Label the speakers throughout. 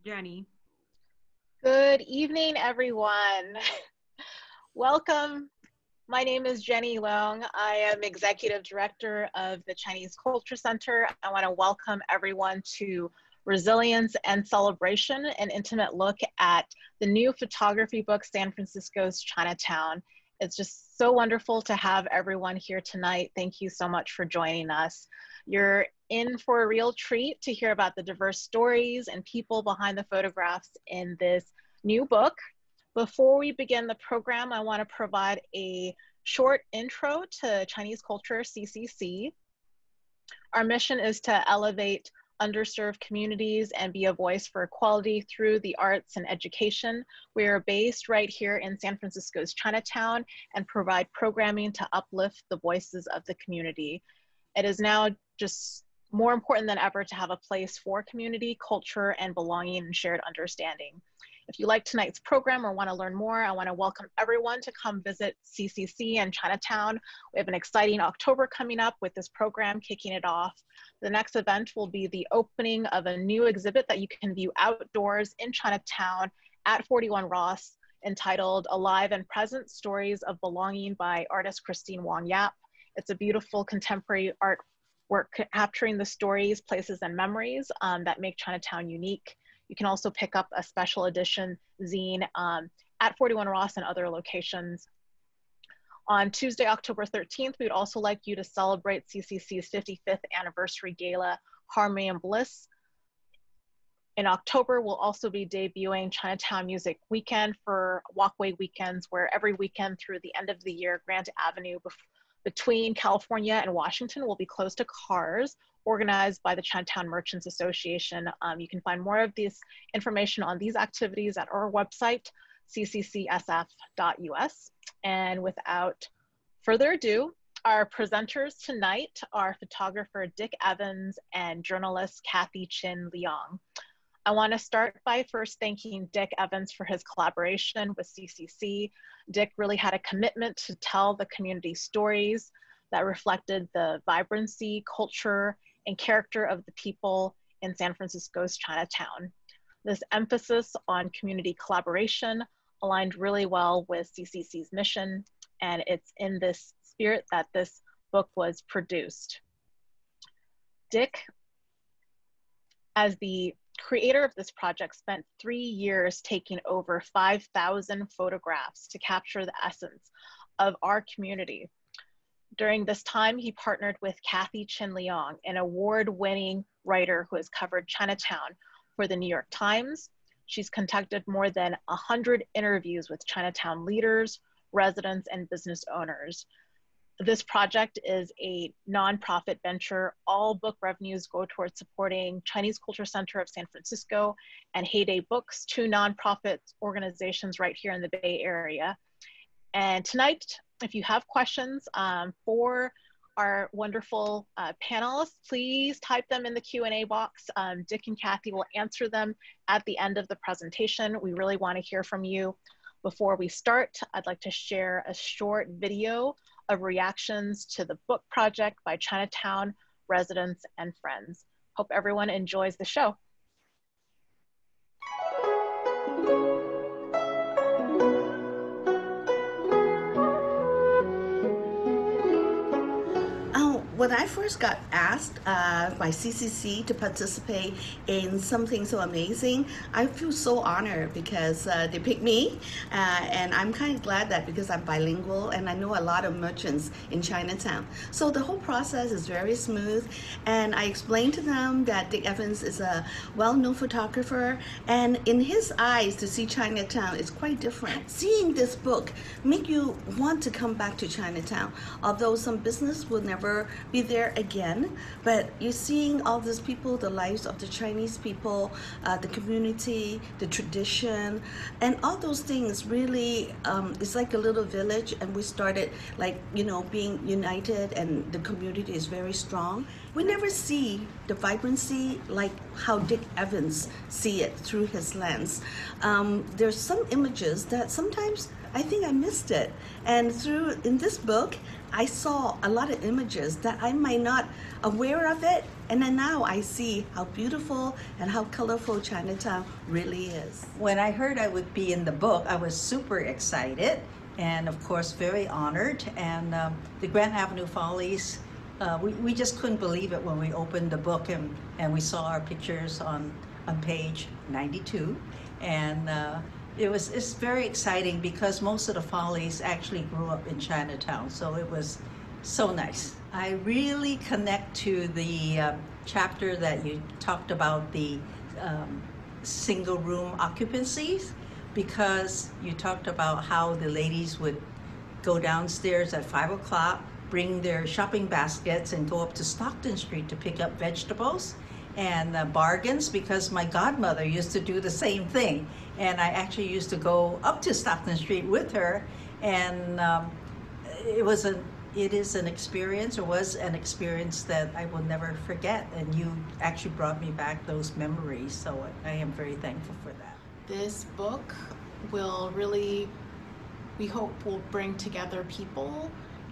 Speaker 1: Jenny.
Speaker 2: Good evening, everyone. Welcome. My name is Jenny Leung. I am Executive Director of the Chinese Culture Center. I want to welcome everyone to Resilience and Celebration, an intimate look at the new photography book, San Francisco's Chinatown. It's just so wonderful to have everyone here tonight. Thank you so much for joining us. You're in for a real treat to hear about the diverse stories and people behind the photographs in this new book. Before we begin the program, I want to provide a short intro to Chinese culture, CCC. Our mission is to elevate underserved communities and be a voice for equality through the arts and education. We are based right here in San Francisco's Chinatown and provide programming to uplift the voices of the community. It is now just more important than ever to have a place for community, culture, and belonging and shared understanding. If you like tonight's program or want to learn more, I want to welcome everyone to come visit CCC and Chinatown. We have an exciting October coming up with this program kicking it off. The next event will be the opening of a new exhibit that you can view outdoors in Chinatown at 41 Ross, entitled Alive and Present: Stories of Belonging by artist Christine Wong Yap. It's a beautiful contemporary artwork capturing the stories, places, and memories that make Chinatown unique. You can also pick up a special edition zine at 41 Ross and other locations. On Tuesday, October 13th, we would also like you to celebrate CCC's 55th anniversary gala, Harmony and Bliss. In October, we'll also be debuting Chinatown Music Weekend for Walkway Weekends, where every weekend through the end of the year, Grant Avenue between California and Washington will be closed to cars, organized by the Chinatown Merchants Association. You can find more of this information on these activities at our website, cccsf.us. And without further ado, our presenters tonight are photographer Dick Evans and journalist Kathy Chin Leong. I want to start by first thanking Dick Evans for his collaboration with CCC. Dick really had a commitment to tell the community stories that reflected the vibrancy, culture, and character of the people in San Francisco's Chinatown. This emphasis on community collaboration aligned really well with CCC's mission, and it's in this spirit that this book was produced. Dick, as the creator of this project, spent 3 years taking over 5,000 photographs to capture the essence of our community. During this time, he partnered with Kathy Chin Leong, an award-winning writer who has covered Chinatown for the New York Times. She's conducted more than 100 interviews with Chinatown leaders, residents, and business owners. This project is a nonprofit venture. All book revenues go towards supporting Chinese Culture Center of San Francisco and Heyday Books, two nonprofit organizations right here in the Bay Area. And tonight, if you have questions for our wonderful panelists, please type them in the Q&A box. Dick and Kathy will answer them at the end of the presentation. We really want to hear from you. Before we start, I'd like to share a short video of reactions to the book project by Chinatown residents and friends. Hope everyone enjoys the show.
Speaker 3: When I first got asked by CCC to participate in something so amazing, I feel so honored because they picked me, and I'm kind of glad that because I'm bilingual and I know a lot of merchants in Chinatown. So the whole process is very smooth, and I explained to them that Dick Evans is a well-known photographer, and in his eyes to see Chinatown is quite different. Seeing this book make you want to come back to Chinatown, although some business will never be there again, but you're seeing all these people, the lives of the Chinese people, the community, the tradition, and all those things really, it's like a little village, and we started like, you know, being united, and the community is very strong. We never see the vibrancy like how Dick Evans see it through his lens. There's some images that sometimes I think I missed it, and in this book, I saw a lot of images that I might not aware of it, and then now I see how beautiful and how colorful Chinatown really is.
Speaker 1: When I heard I would be in the book, I was super excited and, of course, very honored. And the Grand Avenue Follies, we just couldn't believe it when we opened the book and we saw our pictures on page 92. And it's very exciting because most of the Follies actually grew up in Chinatown, so it was so nice. I really connect to the chapter that you talked about, the single room occupancies, because you talked about how the ladies would go downstairs at 5 o'clock, bring their shopping baskets and go up to Stockton Street to pick up vegetables and bargains, because my godmother used to do the same thing. And I actually used to go up to Stockton Street with her, and it is an experience, or was an experience that I will never forget. And you actually brought me back those memories, so I am very thankful for that.
Speaker 2: This book will really, we hope, will bring together people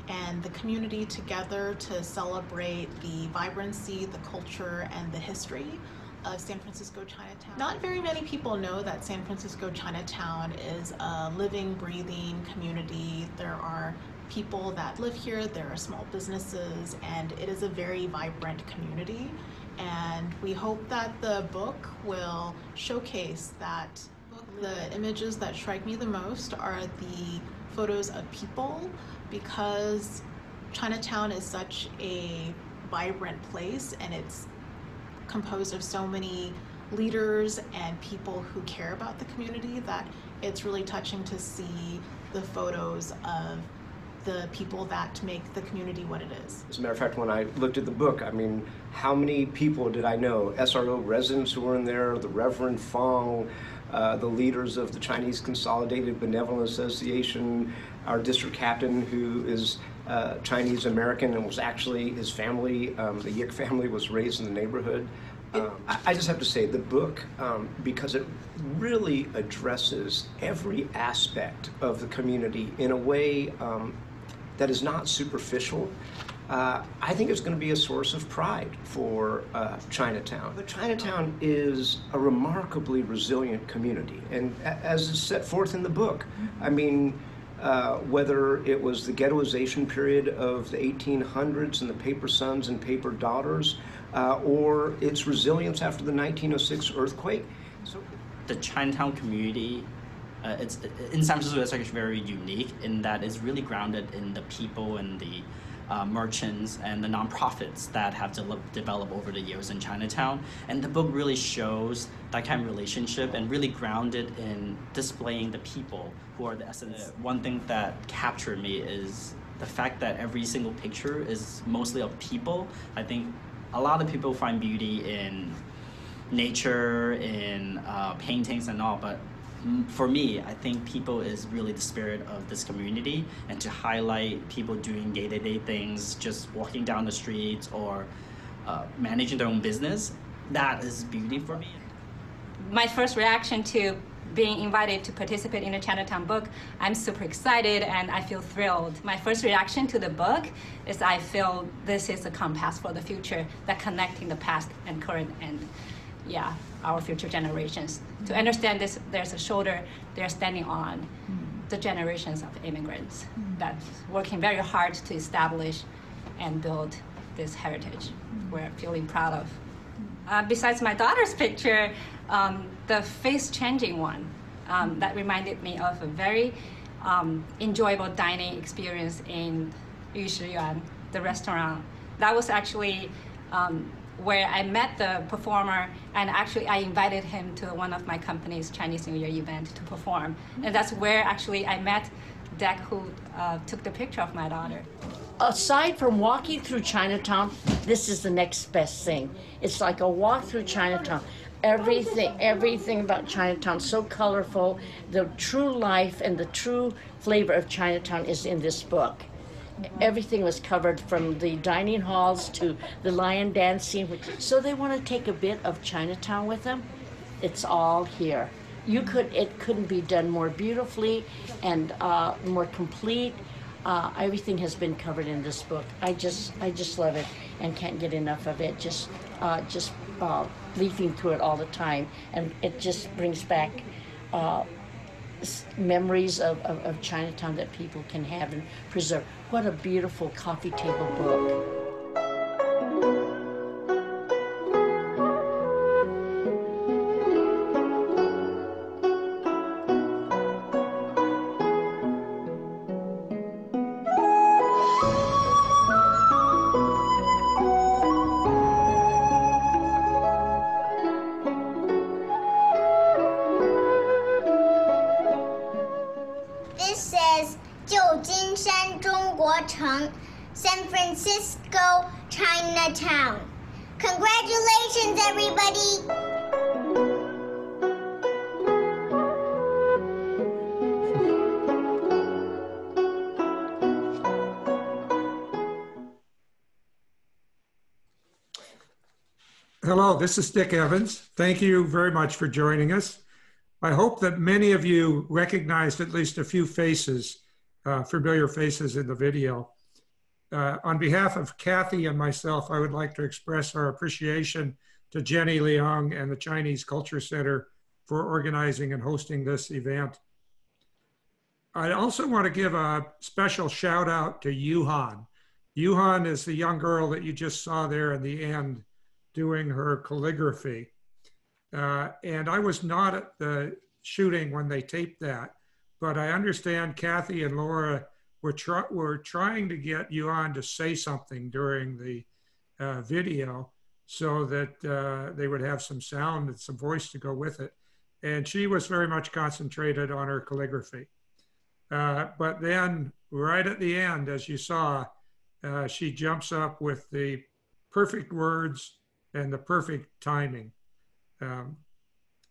Speaker 2: and the community together to celebrate the vibrancy, the culture, and the history of San Francisco Chinatown. Not very many people know that San Francisco Chinatown is a living, breathing community. There are people that live here, there are small businesses, and it is a very vibrant community. And we hope that the book will showcase that. The images that strike me the most are the photos of people, because Chinatown is such a vibrant place and it's composed of so many leaders and people who care about the community that it's really touching to see the photos of the people that make the community what it is.
Speaker 4: As a matter of fact, when I looked at the book, I mean, how many people did I know? SRO residents who were in there, the Reverend Fong, the leaders of the Chinese Consolidated Benevolent Association, our district captain who is Chinese American and was actually, his family, the Yik family, was raised in the neighborhood. I just have to say, the book, because it really addresses every aspect of the community in a way that is not superficial, I think it's going to be a source of pride for Chinatown. But Chinatown is a remarkably resilient community, and as is set forth in the book, I mean, whether it was the ghettoization period of the 1800s and the paper sons and paper daughters, or its resilience after the 1906 earthquake.
Speaker 5: So the Chinatown community, it's in San Francisco, it's actually very unique in that it's really grounded in the people and the merchants and the nonprofits that have developed over the years in Chinatown. And the book really shows that kind of relationship and really grounded in displaying the people who are the essence. One thing that captured me is the fact that every single picture is mostly of people. I think a lot of people find beauty in nature, in paintings and all, but for me, I think people is really the spirit of this community, and to highlight people doing day-to-day things, just walking down the streets or managing their own business, that is beauty for me.
Speaker 6: My first reaction to being invited to participate in the Chinatown book, I'm super excited and I feel thrilled. My first reaction to the book is I feel this is a compass for the future, that connecting the past and current and our future generations. To understand this, there's a shoulder they're standing on, the generations of immigrants that's working very hard to establish and build this heritage we're feeling proud of. Besides my daughter's picture, the face-changing one, that reminded me of a very enjoyable dining experience in Yuan, the restaurant. That was actually where I met the performer, and actually I invited him to one of my company's Chinese New Year event to perform. And that's where actually I met Deck, who took the picture of my daughter.
Speaker 7: Aside from walking through Chinatown, this is the next best thing. It's like a walk through Chinatown. Everything about Chinatown, so colorful. The true life and the true flavor of Chinatown is in this book. Everything was covered, from the dining halls to the lion dancing. So they want to take a bit of Chinatown with them. It's all here. It couldn't be done more beautifully and more complete. Everything has been covered in this book. I just love it and can't get enough of it. Leafing through it all the time, and it just brings back memories of Chinatown that people can have and preserve. What a beautiful coffee table book.
Speaker 8: This says 旧金山中国城 San Francisco, Chinatown. Congratulations, everybody!
Speaker 9: Hello, this is Dick Evans. Thank you very much for joining us. I hope that many of you recognized at least a few faces, familiar faces in the video. On behalf of Kathy and myself, I would like to express our appreciation to Jenny Leong and the Chinese Culture Center for organizing and hosting this event. I also want to give a special shout out to Yuhan. Yuhan is the young girl that you just saw there in the end doing her calligraphy. And I was not at the shooting when they taped that, but I understand Kathy and Laura were trying to get Yuan to say something during the video so that they would have some sound and some voice to go with it. And she was very much concentrated on her calligraphy. But then right at the end, as you saw, she jumps up with the perfect words and the perfect timing.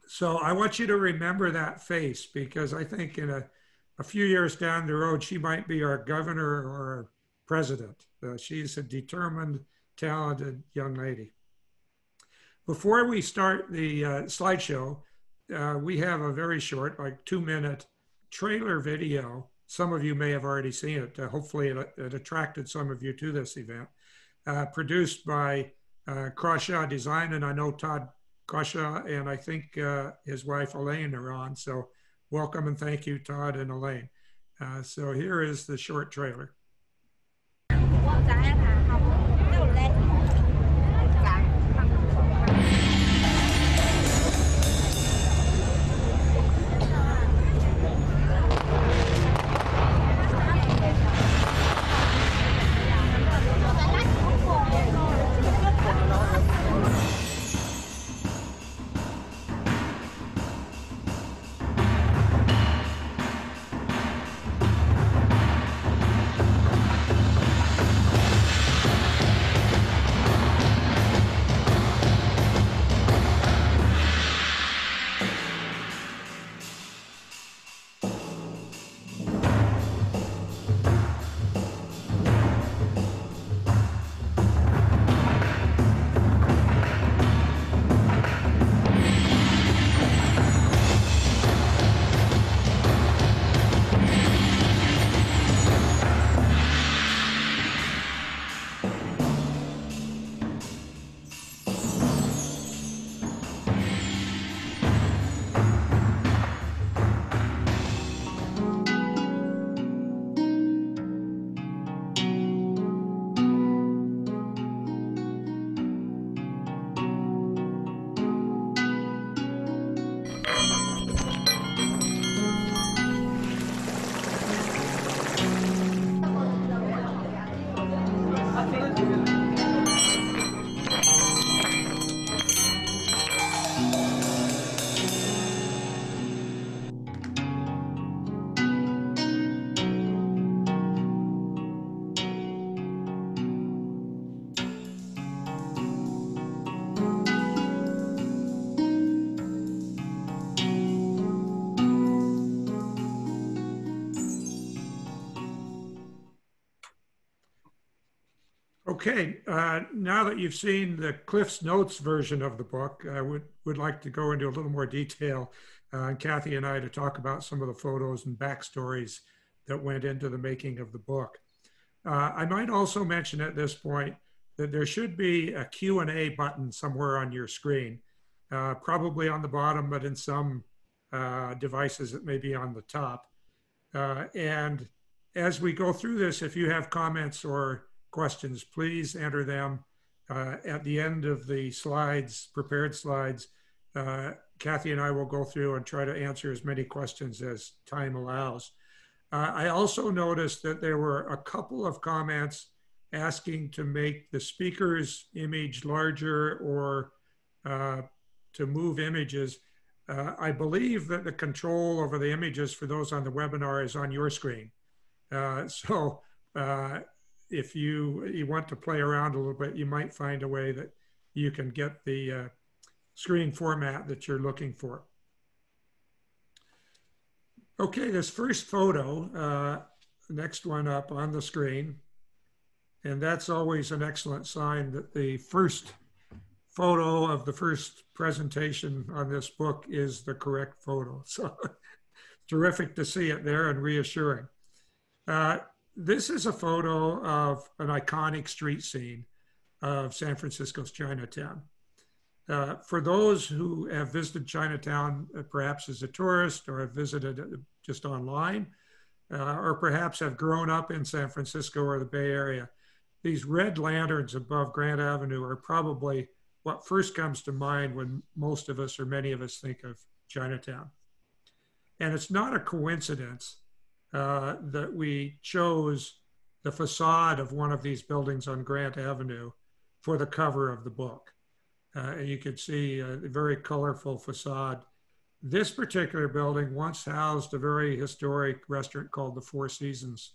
Speaker 9: So I want you to remember that face, because I think in a few years down the road, she might be our governor or our president. She's a determined, talented young lady. Before we start the slideshow, we have a very short, like 2-minute trailer video. Some of you may have already seen it. Hopefully it attracted some of you to this event. Produced by Crawshaw Design, and I know Todd Crawshaw and I think his wife Elaine are on. So welcome and thank you, Todd and Elaine. So here is the short trailer. Okay, now that you've seen the Cliff's Notes version of the book, I would like to go into a little more detail, Kathy and I, to talk about some of the photos and backstories that went into the making of the book. I might also mention at this point that there should be a Q&A button somewhere on your screen, probably on the bottom, but in some devices it may be on the top. And as we go through this, if you have comments or questions, please enter them at the end of the slides, prepared slides. Kathy and I will go through and try to answer as many questions as time allows. I also noticed that there were a couple of comments asking to make the speaker's image larger or to move images. I believe that the control over the images for those on the webinar is on your screen. So if you want to play around a little bit, you might find a way that you can get the screen format that you're looking for. Okay, this first photo, next one up on the screen, and that's always an excellent sign that the first photo of the first presentation on this book is the correct photo. So terrific to see it there and reassuring. This is a photo of an iconic street scene of San Francisco's Chinatown. For those who have visited Chinatown, perhaps as a tourist or have visited just online, or perhaps have grown up in San Francisco or the Bay Area, these red lanterns above Grant Avenue are probably what first comes to mind when most of us or many of us think of Chinatown. And it's not a coincidence that we chose the facade of one of these buildings on Grant Avenue for the cover of the book. You can see a very colorful facade. This particular building once housed a very historic restaurant called the Four Seas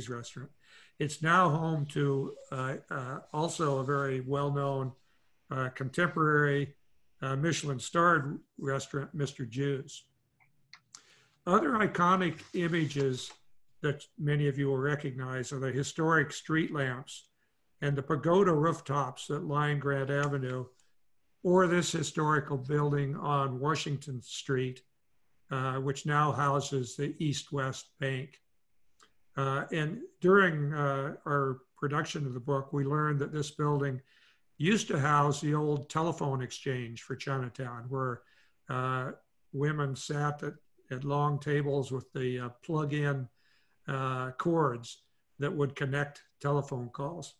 Speaker 9: restaurant. It's now home to also a very well-known contemporary Michelin-starred restaurant, Mr. Jew's. Other iconic images that many of you will recognize are the historic street lamps and the pagoda rooftops that line Grant Avenue, or this historical building on Washington Street, which now houses the East-West Bank. And during our production of the book, we learned that this building used to house the old telephone exchange for Chinatown, where women sat at long tables with the plug-in cords that would connect telephone calls.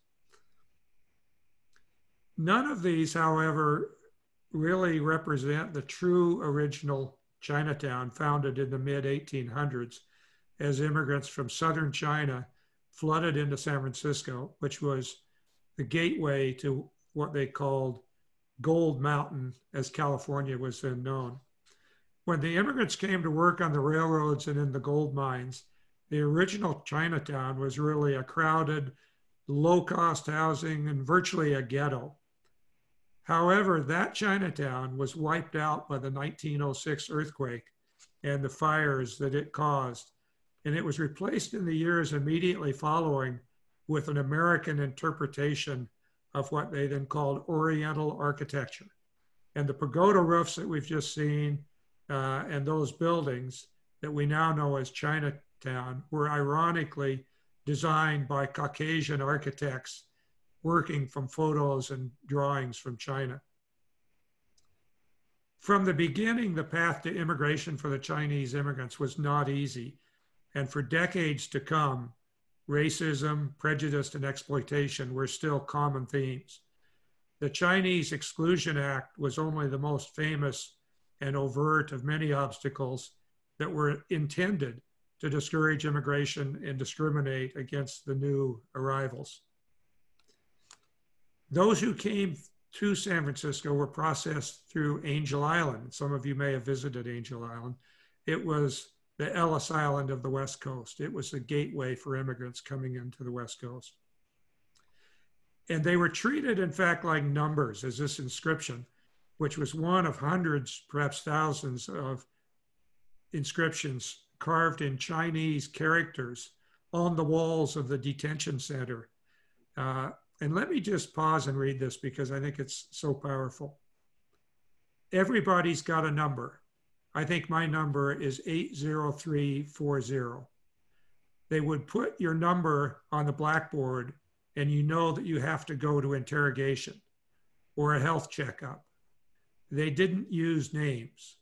Speaker 9: None of these, however, really represent the true original Chinatown founded in the mid-1800s as immigrants from southern China flooded into San Francisco, which was the gateway to what they called Gold Mountain, as California was then known. When the immigrants came to work on the railroads and in the gold mines, the original Chinatown was really a crowded, low-cost housing and virtually a ghetto. However, that Chinatown was wiped out by the 1906 earthquake and the fires that it caused, and it was replaced in the years immediately following with an American interpretation of what they then called Oriental architecture. And the pagoda roofs that we've just seen and those buildings that we now know as Chinatown were ironically designed by Caucasian architects working from photos and drawings from China. From the beginning, the path to immigration for the Chinese immigrants was not easy. And for decades to come, racism, prejudice, and exploitation were still common themes. The Chinese Exclusion Act was only the most famous and overt of many obstacles that were intended to discourage immigration and discriminate against the new arrivals. Those who came to San Francisco were processed through Angel Island. Some of you may have visited Angel Island. It was the Ellis Island of the West Coast. It was the gateway for immigrants coming into the West Coast. And they were treated, in fact, like numbers, as this inscription, which was one of hundreds, perhaps thousands of inscriptions carved in Chinese characters on the walls of the detention center. And let me just pause and read this because I think it's so powerful. Everybody's got a number. I think my number is 80340. They would put your number on the blackboard, and you know that you have to go to interrogation or a health checkup. They didn't use names.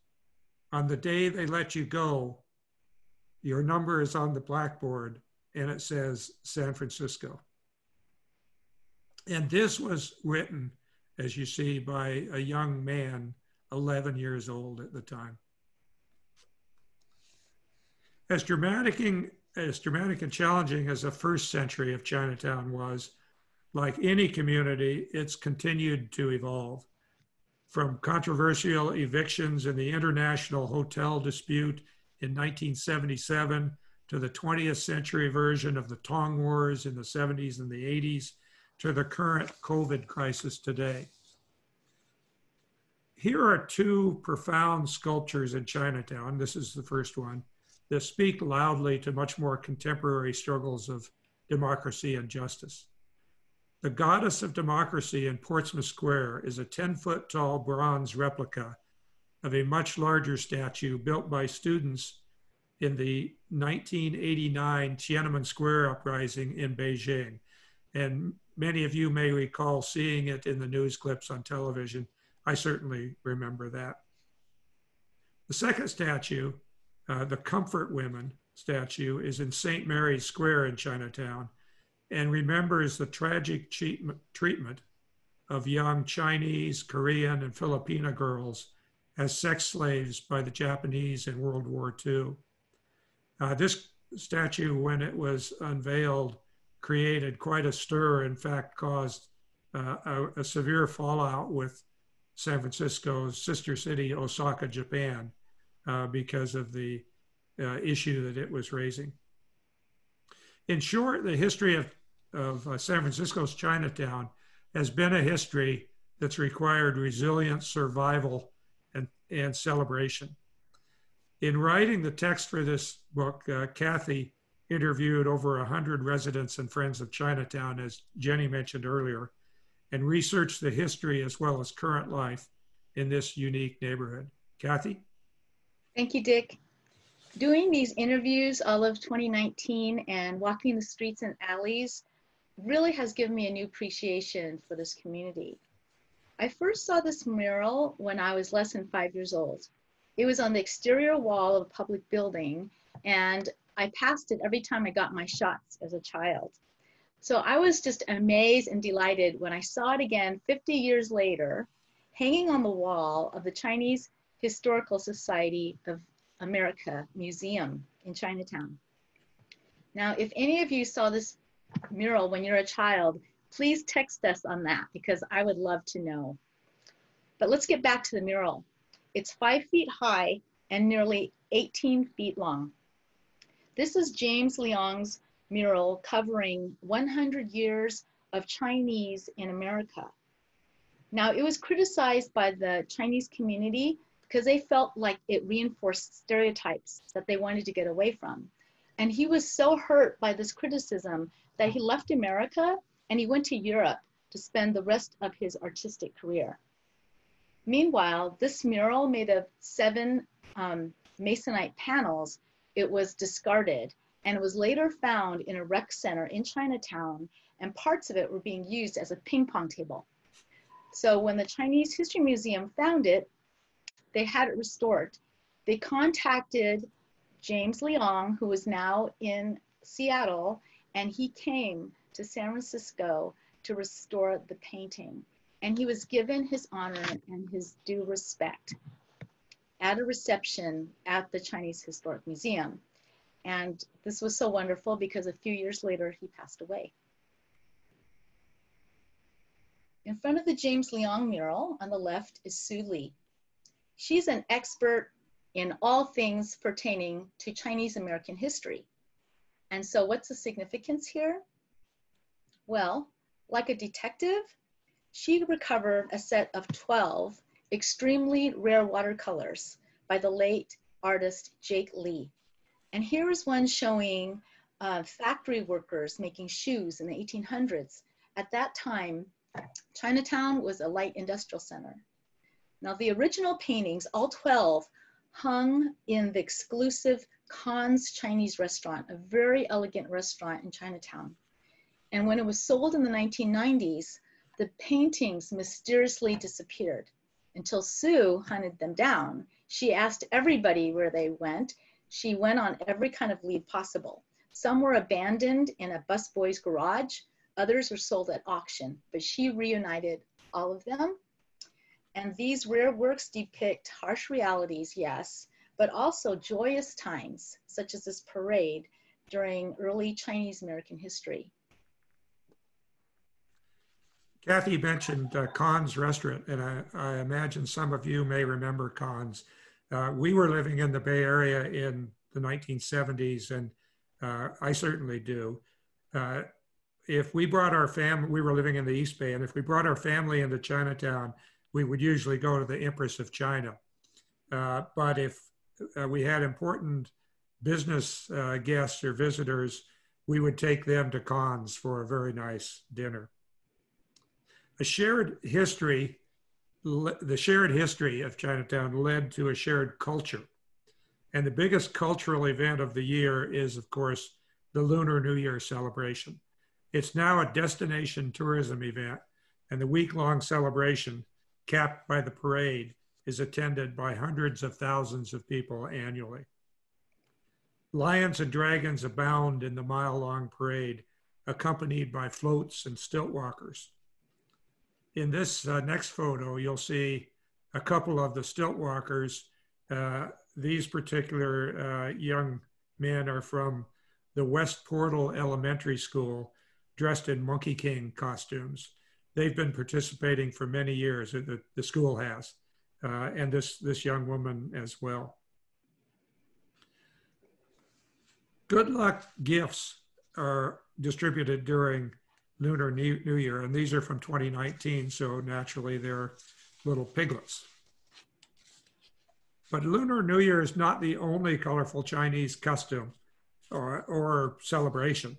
Speaker 9: On the day they let you go, your number is on the blackboard and it says San Francisco. And this was written, as you see, by a young man, 11 years old at the time. As dramatic and challenging as the first century of Chinatown was, like any community, it's continued to evolve. From controversial evictions in the international hotel dispute in 1977 to the 20th century version of the Tong Wars in the 70s and the 80s to the current COVID crisis today. Here are two profound sculptures in Chinatown. This is the first one, that speak loudly to much more contemporary struggles of democracy and justice. The Goddess of Democracy in Portsmouth Square is a 10-foot tall bronze replica of a much larger statue built by students in the 1989 Tiananmen Square uprising in Beijing. And many of you may recall seeing it in the news clips on television. I certainly remember that. The second statue, the Comfort Women statue, is in St. Mary's Square in Chinatown and remembers the tragic treatment of young Chinese, Korean, and Filipino girls as sex slaves by the Japanese in World War II. This statue, when it was unveiled, created quite a stir, in fact, caused a severe fallout with San Francisco's sister city, Osaka, Japan, because of the issue that it was raising. In short, the history of San Francisco's Chinatown has been a history that's required resilience, survival, and celebration. In writing the text for this book, Kathy interviewed over 100 residents and friends of Chinatown, as Jenny mentioned earlier, and researched the history as well as current life in this unique neighborhood. Kathy?
Speaker 10: Thank you, Dick. Doing these interviews all of 2019 and walking the streets and alleys really has given me a new appreciation for this community. I first saw this mural when I was less than 5 years old. It was on the exterior wall of a public building, and I passed it every time I got my shots as a child. So I was just amazed and delighted when I saw it again 50 years later, hanging on the wall of the Chinese Historical Society of America Museum in Chinatown. Now, if any of you saw this mural when you're a child, please text us on that because I would love to know. But let's get back to the mural. It's 5 feet high and nearly 18 feet long. This is James Leong's mural covering 100 years of Chinese in America. Now, it was criticized by the Chinese community because they felt like it reinforced stereotypes that they wanted to get away from. And he was so hurt by this criticism that he left America and he went to Europe to spend the rest of his artistic career. Meanwhile, this mural made of 7 masonite panels, it was discarded, and it was later found in a rec center in Chinatown, and parts of it were being used as a ping pong table. So when the Chinese History Museum found it, they had it restored. They contacted James Leong, who is now in Seattle, and he came to San Francisco to restore the painting. And he was given his honor and his due respect at a reception at the Chinese Historic Museum. And this was so wonderful because a few years later, he passed away. In front of the James Leong mural on the left is Sue Lee. She's an expert in all things pertaining to Chinese American history. And so what's the significance here? Well, like a detective, she recovered a set of 12 extremely rare watercolors by the late artist Jake Lee. And here is one showing factory workers making shoes in the 1800s. At that time, Chinatown was a light industrial center. Now the original paintings, all 12, hung in the exclusive Khan's Chinese restaurant, a very elegant restaurant in Chinatown. And when it was sold in the 1990s, the paintings mysteriously disappeared until Sue hunted them down. She asked everybody where they went. She went on every kind of lead possible. Some were abandoned in a busboy's garage. Others were sold at auction, but she reunited all of them. And these rare works depict harsh realities, yes, but also joyous times, such as this parade during early Chinese American history.
Speaker 9: Kathy mentioned Khan's restaurant, and I imagine some of you may remember Khan's. We were living in the Bay Area in the 1970s, and I certainly do. If we brought our family, we were living in the East Bay, and if we brought our family into Chinatown, we would usually go to the Empress of China. But if we had important business guests or visitors, we would take them to Khan's for a very nice dinner. A shared history, the shared history of Chinatown led to a shared culture. And the biggest cultural event of the year is, of course, the Lunar New Year celebration. It's now a destination tourism event, and the week-long celebration, capped by the parade, is attended by hundreds of thousands of people annually. Lions and dragons abound in the mile-long parade, accompanied by floats and stilt walkers. In this next photo, you'll see a couple of the stilt walkers. These particular young men are from the West Portal Elementary School, dressed in Monkey King costumes. They've been participating for many years, the school has, and this young woman as well. Good luck gifts are distributed during Lunar New Year, and these are from 2019, so naturally they're little piglets. But Lunar New Year is not the only colorful Chinese custom or celebration.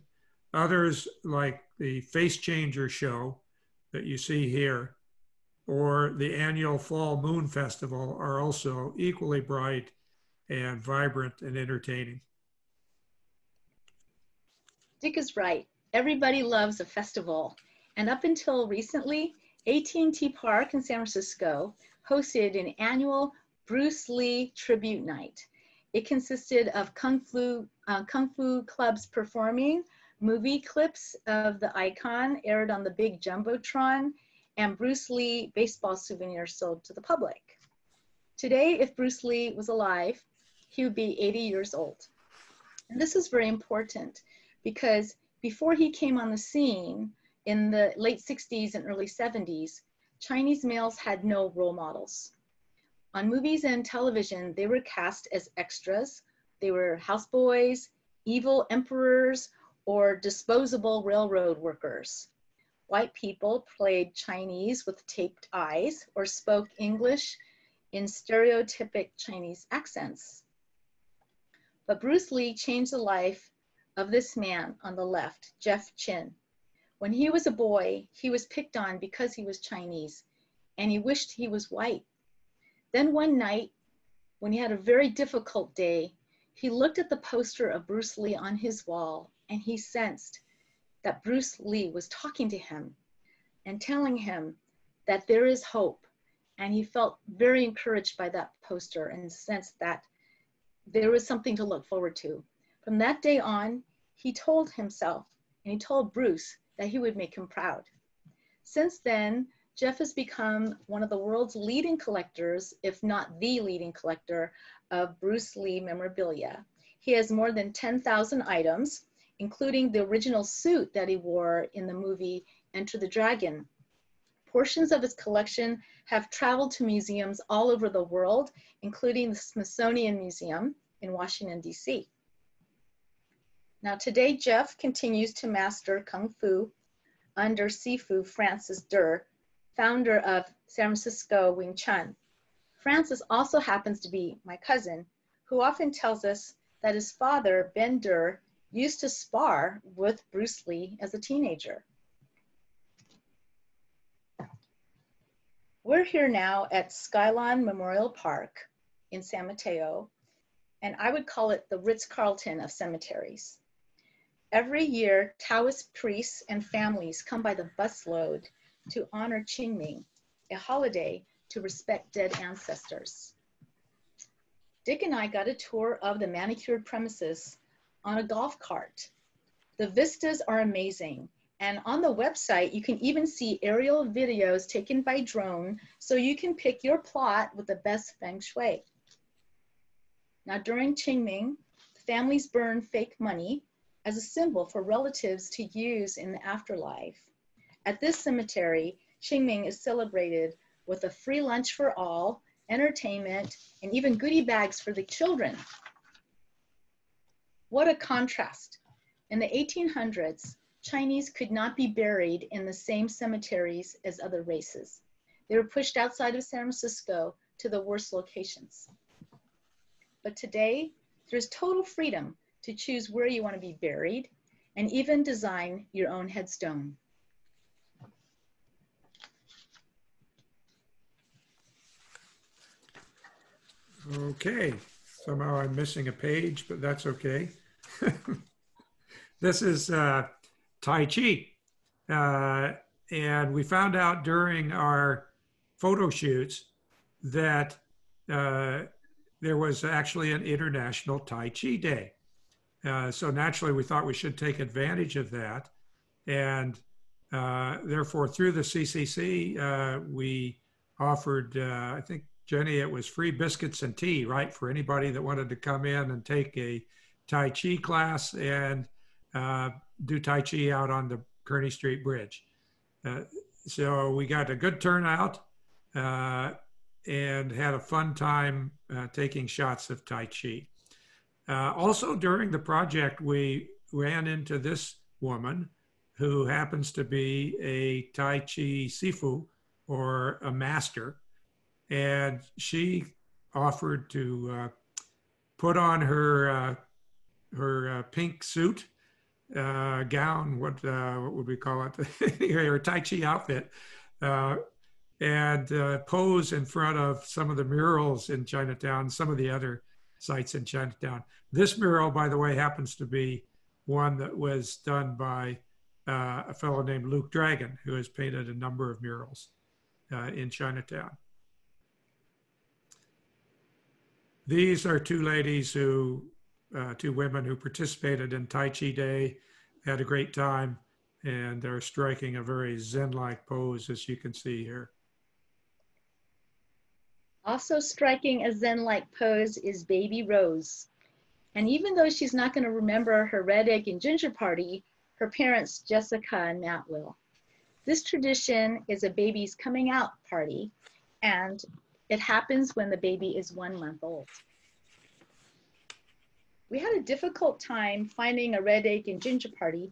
Speaker 9: Others, like the Face Changer show that you see here, or the annual Fall Moon Festival, are also equally bright and vibrant and entertaining.
Speaker 10: Dick is right. Everybody loves a festival. And up until recently, AT&T Park in San Francisco hosted an annual Bruce Lee tribute night. It consisted of Kung Fu clubs performing, movie clips of the icon aired on the big Jumbotron, and Bruce Lee baseball souvenirs sold to the public. Today, if Bruce Lee was alive, he would be 80 years old. And this is very important because before he came on the scene in the late 60s and early 70s, Chinese males had no role models. On movies and television, they were cast as extras. They were houseboys, evil emperors, or disposable railroad workers. White people played Chinese with taped eyes or spoke English in stereotypic Chinese accents. But Bruce Lee changed the life of this man on the left, Jeff Chin. When he was a boy, he was picked on because he was Chinese, and he wished he was white. Then one night, when he had a very difficult day, he looked at the poster of Bruce Lee on his wall, and he sensed that Bruce Lee was talking to him and telling him that there is hope. And he felt very encouraged by that poster and sensed that there was something to look forward to. From that day on, he told himself and he told Bruce that he would make him proud. Since then, Jeff has become one of the world's leading collectors, if not the leading collector, of Bruce Lee memorabilia. He has more than 10,000 items, including the original suit that he wore in the movie Enter the Dragon. Portions of his collection have traveled to museums all over the world, including the Smithsonian Museum in Washington, D.C. Now today, Jeff continues to master Kung Fu under Sifu Francis Durr, founder of San Francisco Wing Chun. Francis also happens to be my cousin, who often tells us that his father, Ben Durr, used to spar with Bruce Lee as a teenager. We're here now at Skylon Memorial Park, in San Mateo, and I would call it the Ritz-Carlton of cemeteries. Every year, Taoist priests and families come by the busload to honor Qingming, a holiday to respect dead ancestors. Dick and I got a tour of the manicured premises on a golf cart. The vistas are amazing, and on the website, you can even see aerial videos taken by drone so you can pick your plot with the best feng shui. Now, during Qingming, families burn fake money as a symbol for relatives to use in the afterlife. At this cemetery, Qingming is celebrated with a free lunch for all, entertainment, and even goodie bags for the children. What a contrast. In the 1800s, Chinese could not be buried in the same cemeteries as other races. They were pushed outside of San Francisco to the worst locations. But today, there's total freedom to choose where you want to be buried and even design your own headstone.
Speaker 9: Okay, somehow I'm missing a page, but that's okay. This is Tai Chi. And we found out during our photo shoots that there was actually an International Tai Chi Day. So naturally, we thought we should take advantage of that. And therefore, through the CCC, we offered, I think, Jenny, it was free biscuits and tea, right, for anybody that wanted to come in and take a Tai Chi class and do Tai Chi out on the Kearny Street Bridge. So we got a good turnout and had a fun time taking shots of Tai Chi. Also during the project, we ran into this woman who happens to be a Tai Chi Sifu, or a master, and she offered to put on her pink suit, gown, what would we call it? Her Tai Chi outfit, and pose in front of some of the murals in Chinatown, some of the other sites in Chinatown. This mural, by the way, happens to be one that was done by a fellow named Luke Dragon, who has painted a number of murals in Chinatown. These are two ladies who, two women who participated in Tai Chi Day, had a great time, and they're striking a very Zen-like pose, as you can see here.
Speaker 10: Also striking a Zen-like pose is baby Rose. And even though she's not going to remember her red egg and ginger party, her parents, Jessica and Matt, will. This tradition is a baby's coming out party, and it happens when the baby is 1 month old. We had a difficult time finding a red egg and ginger party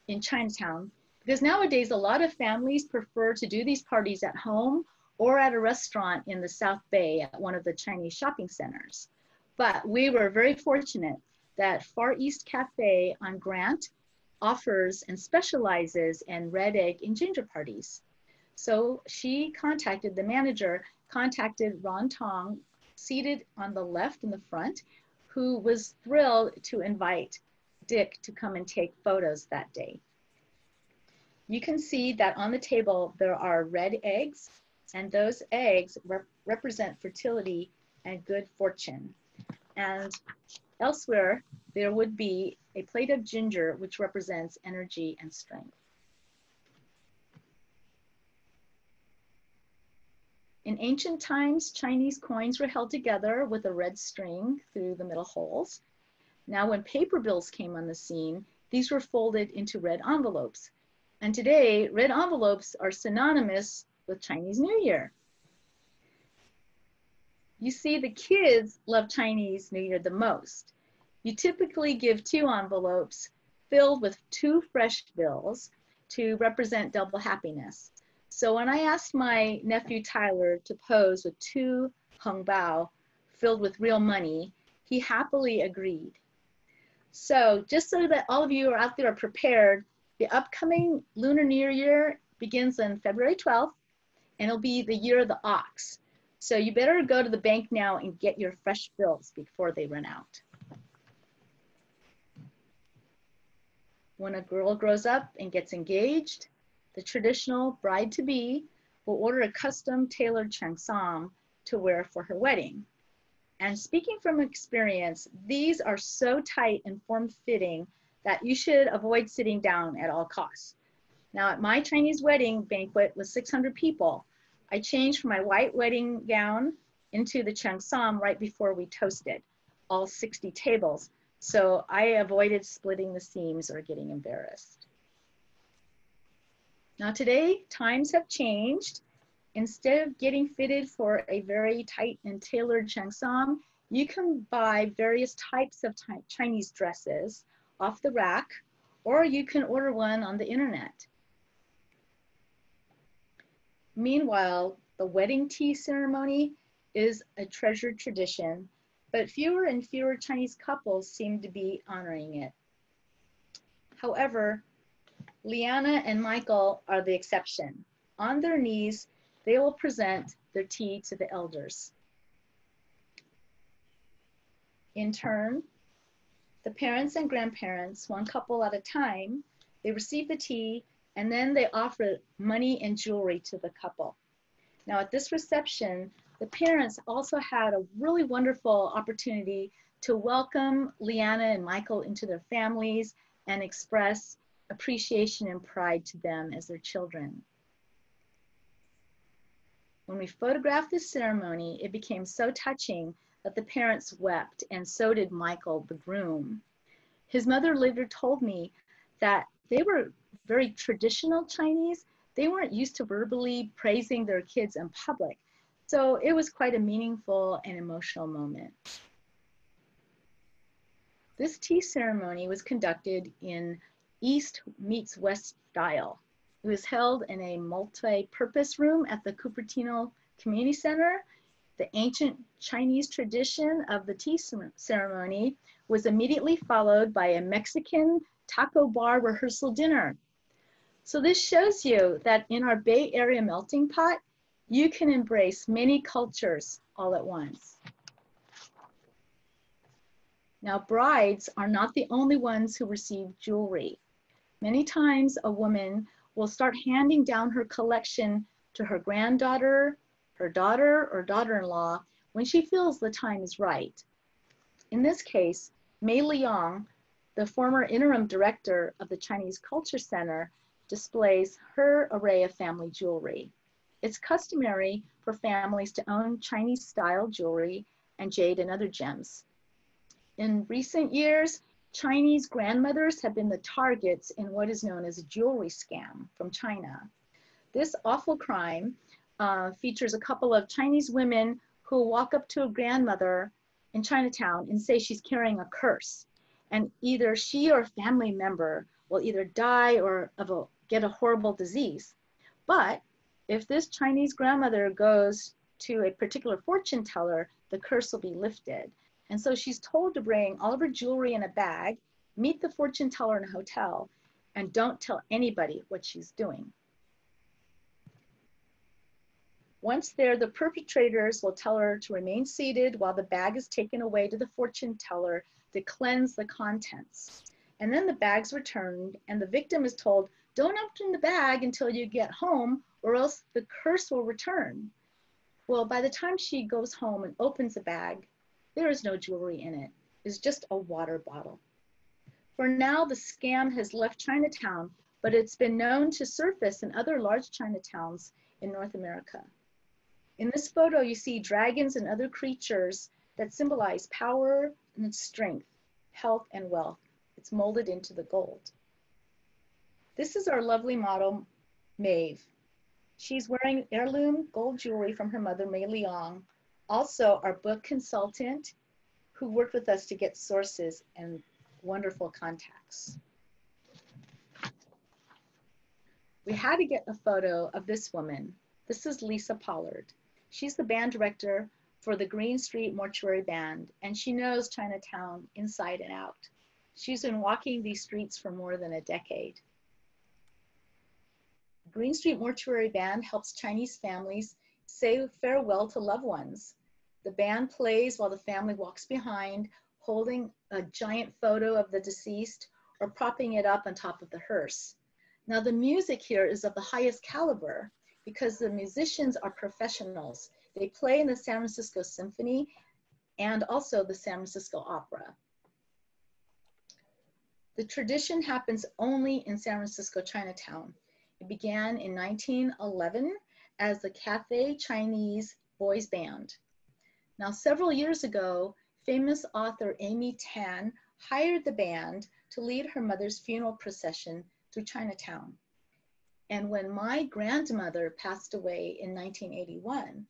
Speaker 10: in Chinatown because nowadays a lot of families prefer to do these parties at home or at a restaurant in the South Bay at one of the Chinese shopping centers. But we were very fortunate that Far East Cafe on Grant offers and specializes in red egg and ginger parties. So she contacted, the manager contacted Ron Tong, seated on the left in the front, who was thrilled to invite Dick to come and take photos that day. You can see that on the table there are red eggs, and those eggs represent fertility and good fortune. And elsewhere, there would be a plate of ginger, which represents energy and strength. In ancient times, Chinese coins were held together with a red string through the middle holes. Now, when paper bills came on the scene, these were folded into red envelopes. And today, red envelopes are synonymous with Chinese New Year. You see, the kids love Chinese New Year the most. You typically give 2 envelopes filled with 2 fresh bills to represent double happiness. So when I asked my nephew Tyler to pose with 2 hung bao filled with real money, he happily agreed. So just so that all of you are out there are prepared, the upcoming Lunar New Year begins on February 12th, and it'll be the year of the ox. So you better go to the bank now and get your fresh bills before they run out. When a girl grows up and gets engaged, the traditional bride-to-be will order a custom tailored cheongsam to wear for her wedding. And speaking from experience, these are so tight and form-fitting that you should avoid sitting down at all costs. Now, at my Chinese wedding banquet with 600 people, I changed from my white wedding gown into the cheongsam right before we toasted, all 60 tables. So I avoided splitting the seams or getting embarrassed. Now today, times have changed. Instead of getting fitted for a very tight and tailored cheongsam, you can buy various types of Chinese dresses off the rack, or you can order one on the internet. Meanwhile, the wedding tea ceremony is a treasured tradition, but fewer and fewer Chinese couples seem to be honoring it. However, Liana and Michael are the exception. On their knees, they will present their tea to the elders. In turn, the parents and grandparents, one couple at a time, they receive the tea and then they offer money and jewelry to the couple. Now at this reception, the parents also had a really wonderful opportunity to welcome Liana and Michael into their families and express appreciation and pride to them as their children. When we photographed this ceremony, it became so touching that the parents wept, and so did Michael, the groom. His mother later told me that they were very traditional Chinese. They weren't used to verbally praising their kids in public. So it was quite a meaningful and emotional moment. This tea ceremony was conducted in East meets West style. It was held in a multi-purpose room at the Cupertino Community Center. The ancient Chinese tradition of the tea ceremony was immediately followed by a Mexican taco bar rehearsal dinner. So this shows you that in our Bay Area melting pot, you can embrace many cultures all at once. Now, brides are not the only ones who receive jewelry. Many times a woman will start handing down her collection to her granddaughter, her daughter, or daughter-in-law when she feels the time is right. In this case, Mei Liang, the former interim director of the Chinese Culture Center, displays her array of family jewelry. It's customary for families to own Chinese-style jewelry and jade and other gems. In recent years, Chinese grandmothers have been the targets in what is known as a jewelry scam from China. This awful crime features a couple of Chinese women who walk up to a grandmother in Chinatown and say she's carrying a curse. And either she or a family member will either die or get a horrible disease. But if this Chinese grandmother goes to a particular fortune teller, the curse will be lifted. And so she's told to bring all of her jewelry in a bag, meet the fortune teller in a hotel, and don't tell anybody what she's doing. Once there, the perpetrators will tell her to remain seated while the bag is taken away to the fortune teller to cleanse the contents. And then the bag's returned and the victim is told, don't open the bag until you get home or else the curse will return. Well, by the time she goes home and opens the bag, there is no jewelry in it. It's just a water bottle. For now, the scam has left Chinatown, but it's been known to surface in other large Chinatowns in North America. In this photo, you see dragons and other creatures that symbolize power and strength, health and wealth. It's molded into the gold. This is our lovely model, Maeve. She's wearing heirloom gold jewelry from her mother, Mei Liang, also our book consultant who worked with us to get sources and wonderful contacts. We had to get a photo of this woman. This is Lisa Pollard. She's the band director for the Green Street Mortuary Band, and she knows Chinatown inside and out. She's been walking these streets for more than a decade. Green Street Mortuary Band helps Chinese families say farewell to loved ones. The band plays while the family walks behind, holding a giant photo of the deceased or propping it up on top of the hearse. Now, the music here is of the highest caliber because the musicians are professionals. They play in the San Francisco Symphony and also the San Francisco Opera. The tradition happens only in San Francisco Chinatown. It began in 1911 as the Cathay Chinese Boys Band. Now, several years ago, famous author Amy Tan hired the band to lead her mother's funeral procession through Chinatown. And when my grandmother passed away in 1981,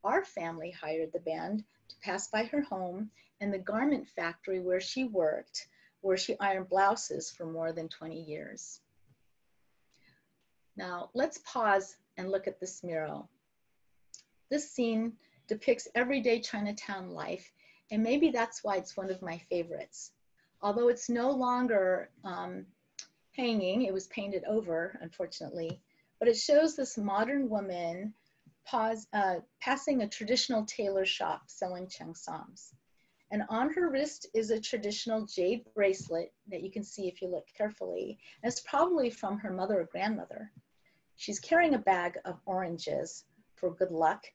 Speaker 10: our family hired the band to pass by her home and the garment factory where she worked, where she ironed blouses for more than 20 years. Now, let's pause and look at this mural. This scene depicts everyday Chinatown life, and maybe that's why it's one of my favorites. Although it's no longer hanging, it was painted over, unfortunately, but it shows this modern woman passing a traditional tailor shop selling cheongsams. And on her wrist is a traditional jade bracelet that you can see if you look carefully. And it's probably from her mother or grandmother. She's carrying a bag of oranges for good luck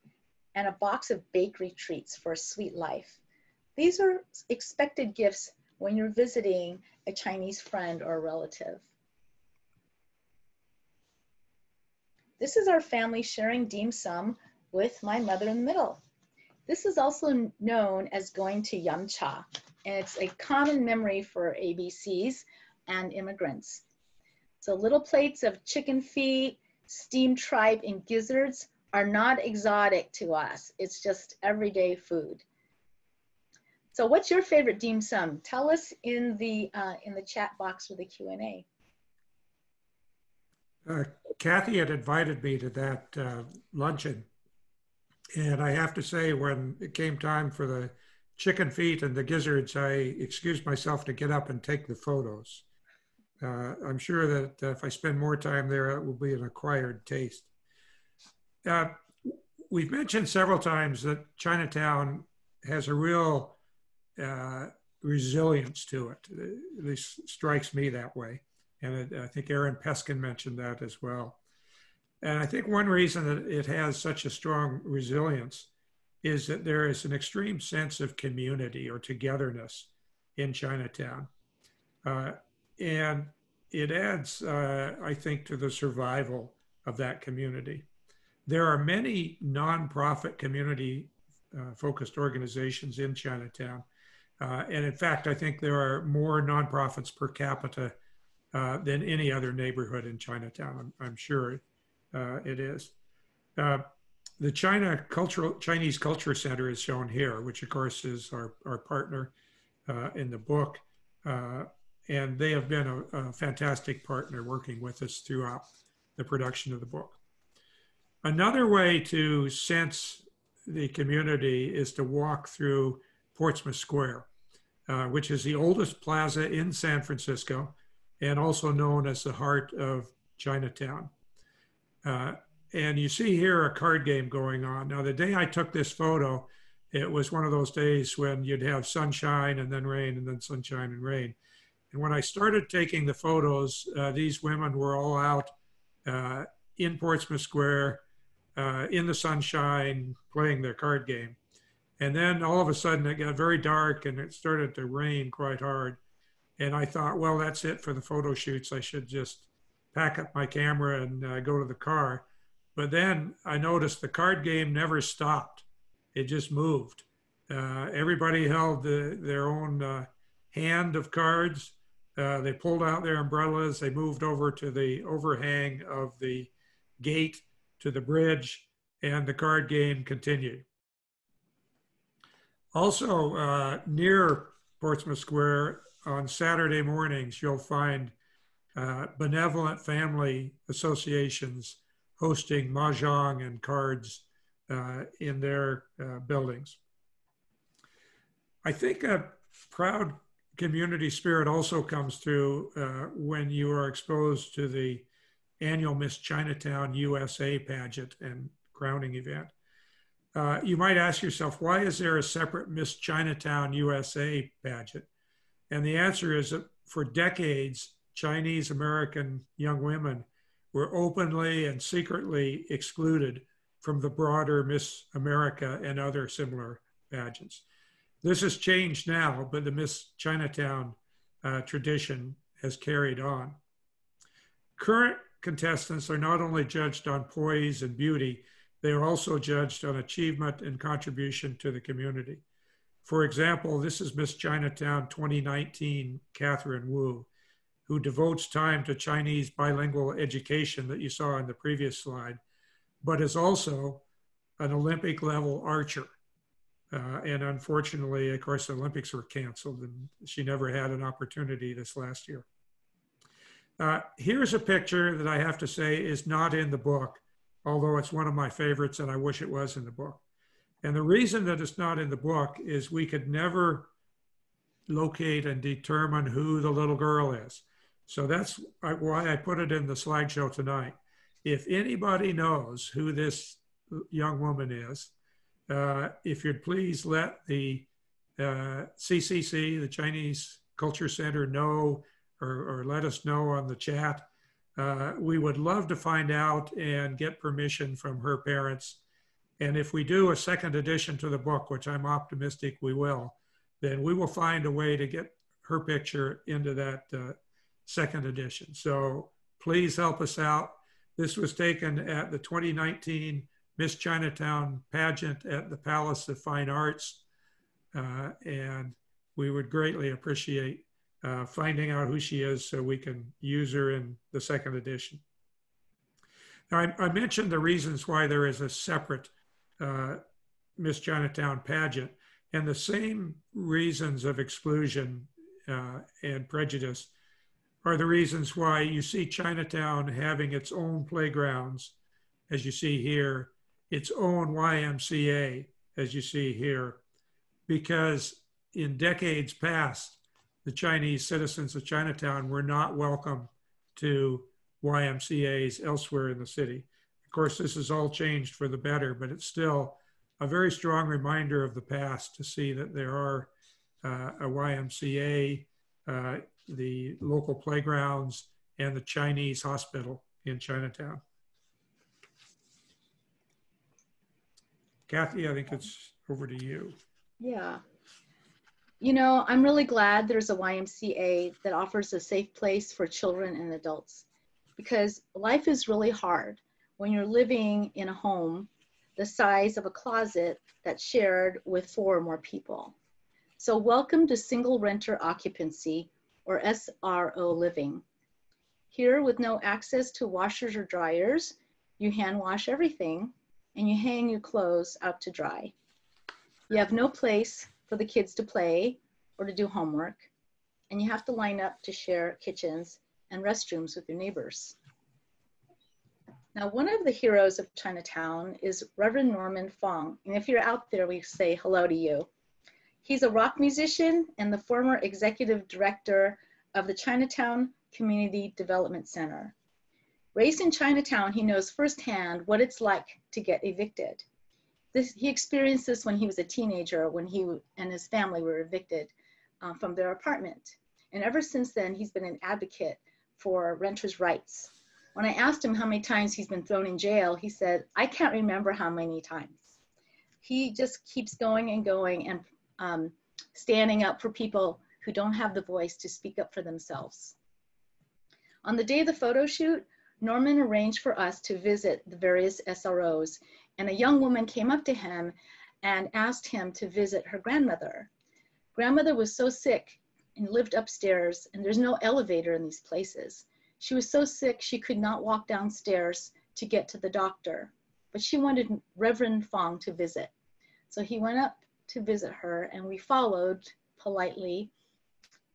Speaker 10: and a box of bakery treats for a sweet life. These are expected gifts when you're visiting a Chinese friend or a relative. This is our family sharing dim sum with my mother in the middle. This is also known as going to Yamcha, and it's a common memory for ABCs and immigrants. So little plates of chicken feet, steamed tripe, and gizzards are not exotic to us. It's just everyday food. So what's your favorite dim sum? Tell us in the chat box for the Q&A.
Speaker 9: Kathy had invited me to that luncheon. And I have to say, when it came time for the chicken feet and the gizzards, I excused myself to get up and take the photos. I'm sure that if I spend more time there, it will be an acquired taste. We've mentioned several times that Chinatown has a real resilience to it. At least strikes me that way. And I think Aaron Peskin mentioned that as well. And I think one reason that it has such a strong resilience is that there is an extreme sense of community or togetherness in Chinatown. And it adds, I think, to the survival of that community. There are many nonprofit community focused organizations in Chinatown. And in fact, I think there are more nonprofits per capita than any other neighborhood in Chinatown. I'm sure it is. The Chinese Culture Center is shown here, which of course is our partner in the book. And they have been a fantastic partner working with us throughout the production of the book. Another way to sense the community is to walk through Portsmouth Square, which is the oldest plaza in San Francisco and also known as the heart of Chinatown. And you see here a card game going on. Now, the day I took this photo, it was one of those days when you'd have sunshine and then rain and then sunshine and rain. And when I started taking the photos, these women were all out in Portsmouth Square, in the sunshine, playing their card game. And then all of a sudden it got very dark and it started to rain quite hard. And I thought, well, that's it for the photo shoots. I should just pack up my camera and go to the car. But then I noticed the card game never stopped. It just moved. Everybody held their own hand of cards. They pulled out their umbrellas. They moved over to the overhang of the gate to the bridge, and the card game continued. Also, near Portsmouth Square, on Saturday mornings, you'll find benevolent family associations hosting mahjong and cards in their buildings. I think a proud community spirit also comes through when you are exposed to the annual Miss Chinatown USA pageant and crowning event. You might ask yourself, why is there a separate Miss Chinatown USA pageant? And the answer is that for decades, Chinese American young women were openly and secretly excluded from the broader Miss America and other similar pageants. This has changed now, but the Miss Chinatown tradition has carried on. Current contestants are not only judged on poise and beauty, they are also judged on achievement and contribution to the community. For example, this is Miss Chinatown 2019, Catherine Wu, who devotes time to Chinese bilingual education that you saw in the previous slide, but is also an Olympic level archer. And unfortunately, of course, the Olympics were canceled and she never had an opportunity this last year. Here's a picture that I have to say is not in the book, although it's one of my favorites and I wish it was in the book. And the reason that it's not in the book is we could never locate and determine who the little girl is. So that's why I put it in the slideshow tonight. If anybody knows who this young woman is, if you'd please let the CCC, the Chinese Culture Center, know or let us know on the chat. We would love to find out and get permission from her parents. And if we do a second edition to the book, which I'm optimistic we will, then we will find a way to get her picture into that second edition. So please help us out. This was taken at the 2019 Miss Chinatown pageant at the Palace of Fine Arts. And we would greatly appreciate finding out who she is so we can use her in the second edition. Now, I mentioned the reasons why there is a separate Miss Chinatown pageant, and the same reasons of exclusion and prejudice are the reasons why you see Chinatown having its own playgrounds, as you see here, its own YMCA, as you see here, because in decades past, the Chinese citizens of Chinatown were not welcome to YMCAs elsewhere in the city. Of course, this has all changed for the better, but it's still a very strong reminder of the past to see that there are a YMCA, the local playgrounds, and the Chinese hospital in Chinatown. Kathy, I think it's over to you.
Speaker 10: Yeah. You know, I'm really glad there's a YMCA that offers a safe place for children and adults, because life is really hard when you're living in a home the size of a closet that's shared with 4 or more people. So welcome to single renter occupancy, or SRO living. Here, with no access to washers or dryers, you hand wash everything and you hang your clothes out to dry. You have no place for the kids to play or to do homework, and you have to line up to share kitchens and restrooms with your neighbors. Now, one of the heroes of Chinatown is Reverend Norman Fong, and if you're out there, we say hello to you. He's a rock musician and the former executive director of the Chinatown Community Development Center. Raised in Chinatown, he knows firsthand what it's like to get evicted. He experienced this when he was a teenager, when he and his family were evicted from their apartment. And ever since then, he's been an advocate for renters' rights. When I asked him how many times he's been thrown in jail, he said, I can't remember how many times. He just keeps going and going and standing up for people who don't have the voice to speak up for themselves. On the day of the photo shoot, Norman arranged for us to visit the various SROs, and a young woman came up to him and asked him to visit her grandmother. Grandmother was so sick and lived upstairs, and there's no elevator in these places. She was so sick she could not walk downstairs to get to the doctor, but she wanted Reverend Fong to visit. So he went up to visit her, and we followed politely,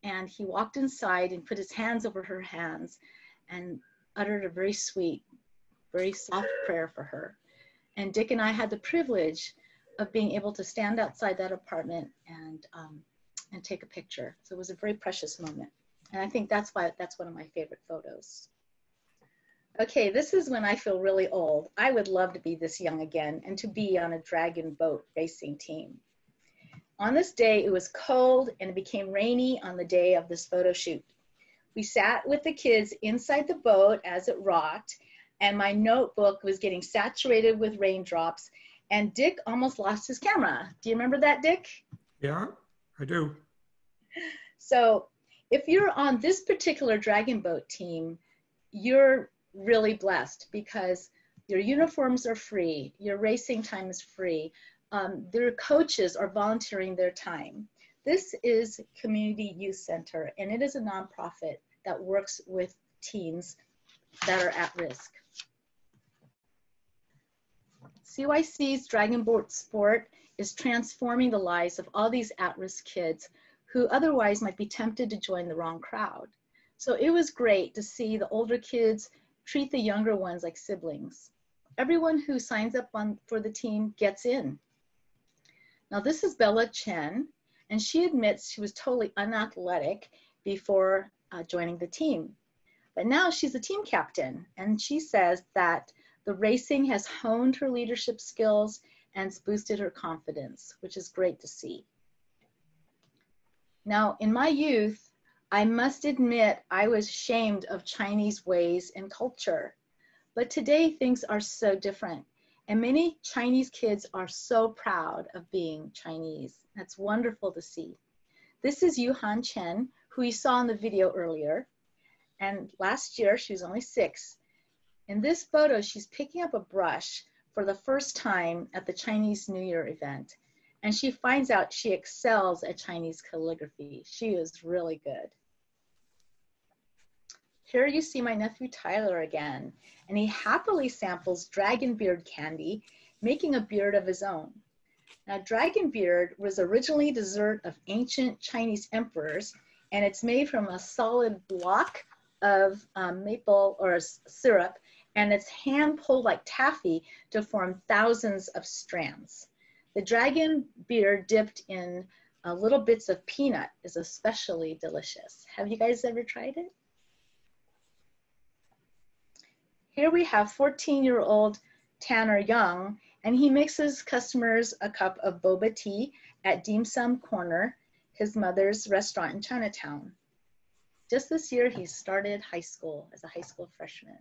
Speaker 10: and he walked inside and put his hands over her hands and uttered a very sweet, very soft prayer for her. And Dick and I had the privilege of being able to stand outside that apartment and take a picture. So it was a very precious moment. And I think that's why that's one of my favorite photos. Okay, this is when I feel really old. I would love to be this young again and to be on a dragon boat racing team. On this day, it was cold and it became rainy on the day of this photo shoot. We sat with the kids inside the boat as it rocked, and my notebook was getting saturated with raindrops, and Dick almost lost his camera. Do you remember that, Dick?
Speaker 9: Yeah, I do.
Speaker 10: So if you're on this particular dragon boat team, you're really blessed because your uniforms are free, your racing time is free, their coaches are volunteering their time. This is Community Youth Center, and it is a nonprofit that works with teens that are at risk. CYC's Dragon Boat Sport is transforming the lives of all these at-risk kids who otherwise might be tempted to join the wrong crowd. So it was great to see the older kids treat the younger ones like siblings. Everyone who signs up for the team gets in. Now this is Bella Chen, and she admits she was totally unathletic before joining the team. But now she's a team captain, and she says that the racing has honed her leadership skills and boosted her confidence, which is great to see. Now, in my youth, I must admit I was ashamed of Chinese ways and culture. But today things are so different, and many Chinese kids are so proud of being Chinese. That's wonderful to see. This is Yuhan Chen, who you saw in the video earlier. And last year, she was only 6. In this photo, she's picking up a brush for the first time at the Chinese New Year event. And she finds out she excels at Chinese calligraphy. She is really good. Here you see my nephew Tyler again, and he happily samples dragon beard candy, making a beard of his own. Now, dragon beard was originally dessert of ancient Chinese emperors, and it's made from a solid block of maple or syrup, and it's hand pulled like taffy to form thousands of strands. The dragon beard dipped in little bits of peanut is especially delicious. Have you guys ever tried it? Here we have 14-year-old Tanner Young, and he mixes customers a cup of boba tea at Dim Sum Corner, his mother's restaurant in Chinatown. Just this year, he started high school as a high school freshman.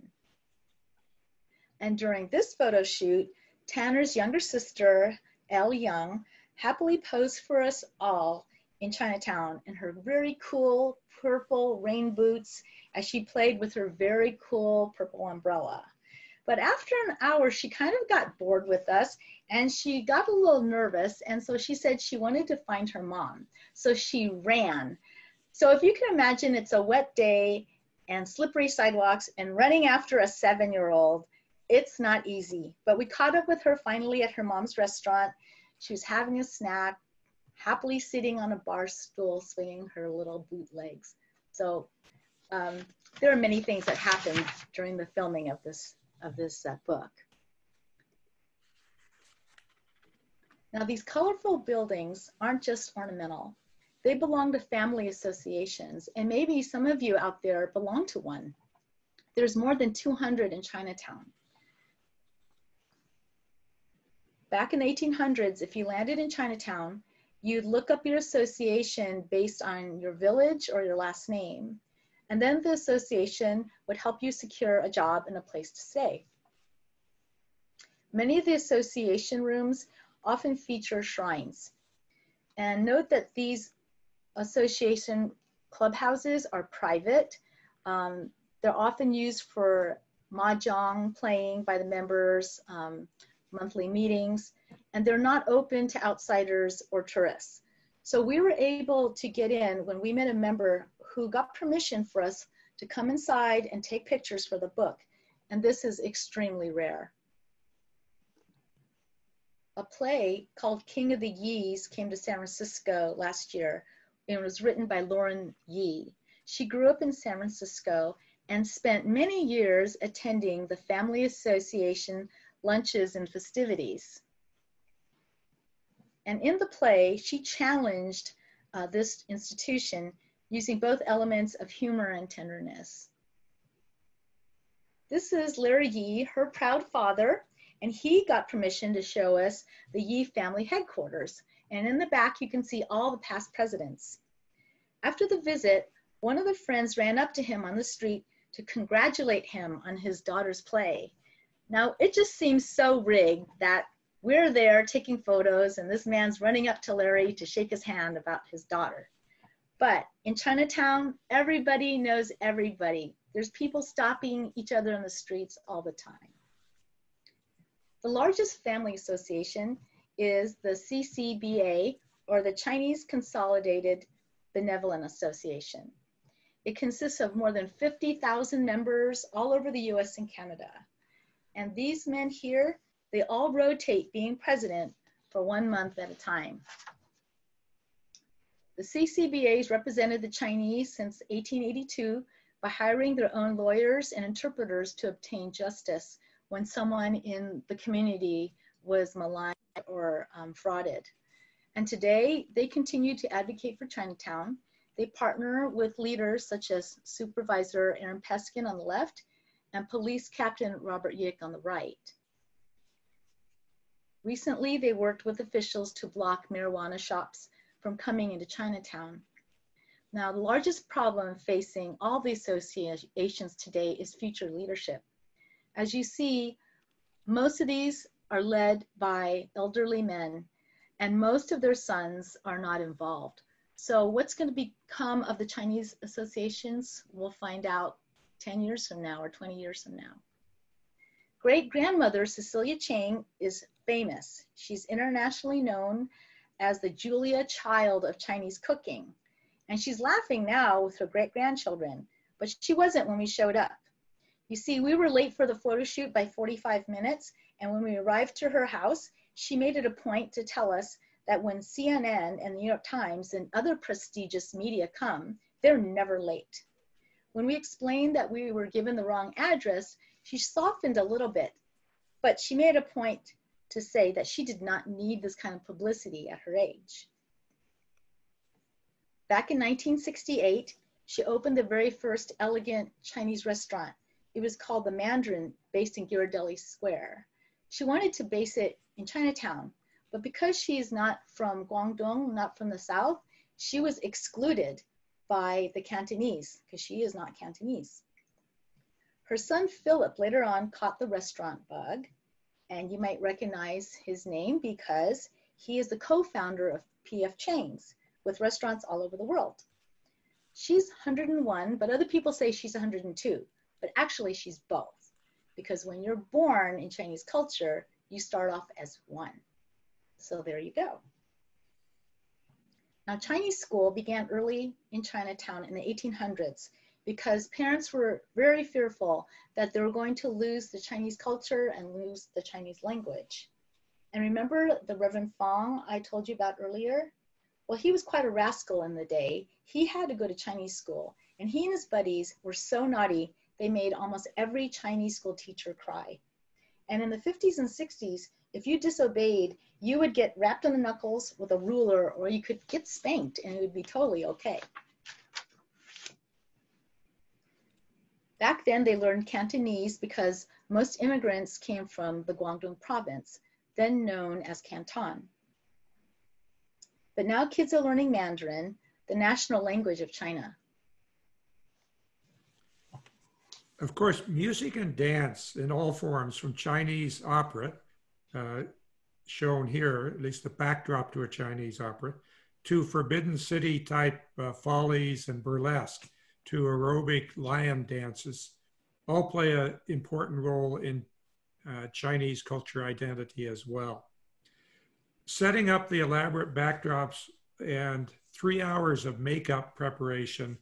Speaker 10: And during this photo shoot, Tanner's younger sister, Elle Young, happily posed for us all in Chinatown in her very cool purple rain boots as she played with her very cool purple umbrella. But after an hour, she kind of got bored with us and she got a little nervous. And so she said she wanted to find her mom. So she ran. So if you can imagine, it's a wet day and slippery sidewalks and running after a 7-year-old, it's not easy. But we caught up with her finally at her mom's restaurant. She was having a snack, happily sitting on a bar stool, swinging her little boot legs. So there are many things that happened during the filming of this book. Now, these colorful buildings aren't just ornamental. They belong to family associations, and maybe some of you out there belong to one. There's more than 200 in Chinatown. Back in the 1800s, if you landed in Chinatown, you'd look up your association based on your village or your last name. And then the association would help you secure a job and a place to stay. Many of the association rooms often feature shrines. And note that these association clubhouses are private. They're often used for mahjong playing by the members, monthly meetings, and they're not open to outsiders or tourists. So we were able to get in when we met a member who got permission for us to come inside and take pictures for the book. And this is extremely rare. A play called King of the Yees came to San Francisco last year. It was written by Lauren Yee. She grew up in San Francisco and spent many years attending the Family Association lunches and festivities. And in the play, she challenged this institution using both elements of humor and tenderness. This is Larry Yi, her proud father, and he got permission to show us the Yi family headquarters. And in the back, you can see all the past presidents. After the visit, one of the friends ran up to him on the street to congratulate him on his daughter's play. Now, it just seems so rigged that we're there taking photos and this man's running up to Larry to shake his hand about his daughter. But in Chinatown, everybody knows everybody. There's people stopping each other in the streets all the time. The largest family association is the CCBA, or the Chinese Consolidated Benevolent Association. It consists of more than 50,000 members all over the US and Canada. And these men here, they all rotate being president for 1 month at a time. The CCBA's represented the Chinese since 1882 by hiring their own lawyers and interpreters to obtain justice when someone in the community was maligned or frauded. And today, they continue to advocate for Chinatown. They partner with leaders such as Supervisor Aaron Peskin on the left and Police Captain Robert Yick on the right. Recently, they worked with officials to block marijuana shops from coming into Chinatown. Now, the largest problem facing all the associations today is future leadership. As you see, most of these are led by elderly men, and most of their sons are not involved. So what's going to become of the Chinese associations, we'll find out 10 years from now or 20 years from now. Great-grandmother Cecilia Chang is famous. She's internationally known as the Julia Child of Chinese cooking. And she's laughing now with her great-grandchildren, but she wasn't when we showed up. You see, we were late for the photo shoot by 45 minutes, and when we arrived to her house, she made it a point to tell us that when CNN and the New York Times and other prestigious media come, they're never late. When we explained that we were given the wrong address, she softened a little bit, but she made a point to say that she did not need this kind of publicity at her age. Back in 1968, she opened the very first elegant Chinese restaurant. It was called the Mandarin, based in Ghirardelli Square. She wanted to base it in Chinatown, but because she is not from Guangdong, not from the South, she was excluded by the Cantonese, because she is not Cantonese. Her son Philip later on caught the restaurant bug, and you might recognize his name because he is the co-founder of P.F. Chang's, with restaurants all over the world. She's 101, but other people say she's 102, but actually she's both, because when you're born in Chinese culture, you start off as one. So there you go. Now, Chinese school began early in Chinatown in the 1800s because parents were very fearful that they were going to lose the Chinese culture and lose the Chinese language. And remember the Reverend Fong I told you about earlier? Well, he was quite a rascal in the day. He had to go to Chinese school, and he and his buddies were so naughty, they made almost every Chinese school teacher cry. And in the 50s and 60s, if you disobeyed, you would get wrapped on the knuckles with a ruler, or you could get spanked, and it would be totally okay. Back then, they learned Cantonese because most immigrants came from the Guangdong province, then known as Canton. But now kids are learning Mandarin, the national language of China.
Speaker 9: Of course, music and dance in all forms, from Chinese opera, shown here, at least the backdrop to a Chinese opera, to Forbidden City type follies and burlesque, to aerobic lion dances, all play an important role in Chinese culture identity as well. Setting up the elaborate backdrops and 3 hours of makeup preparation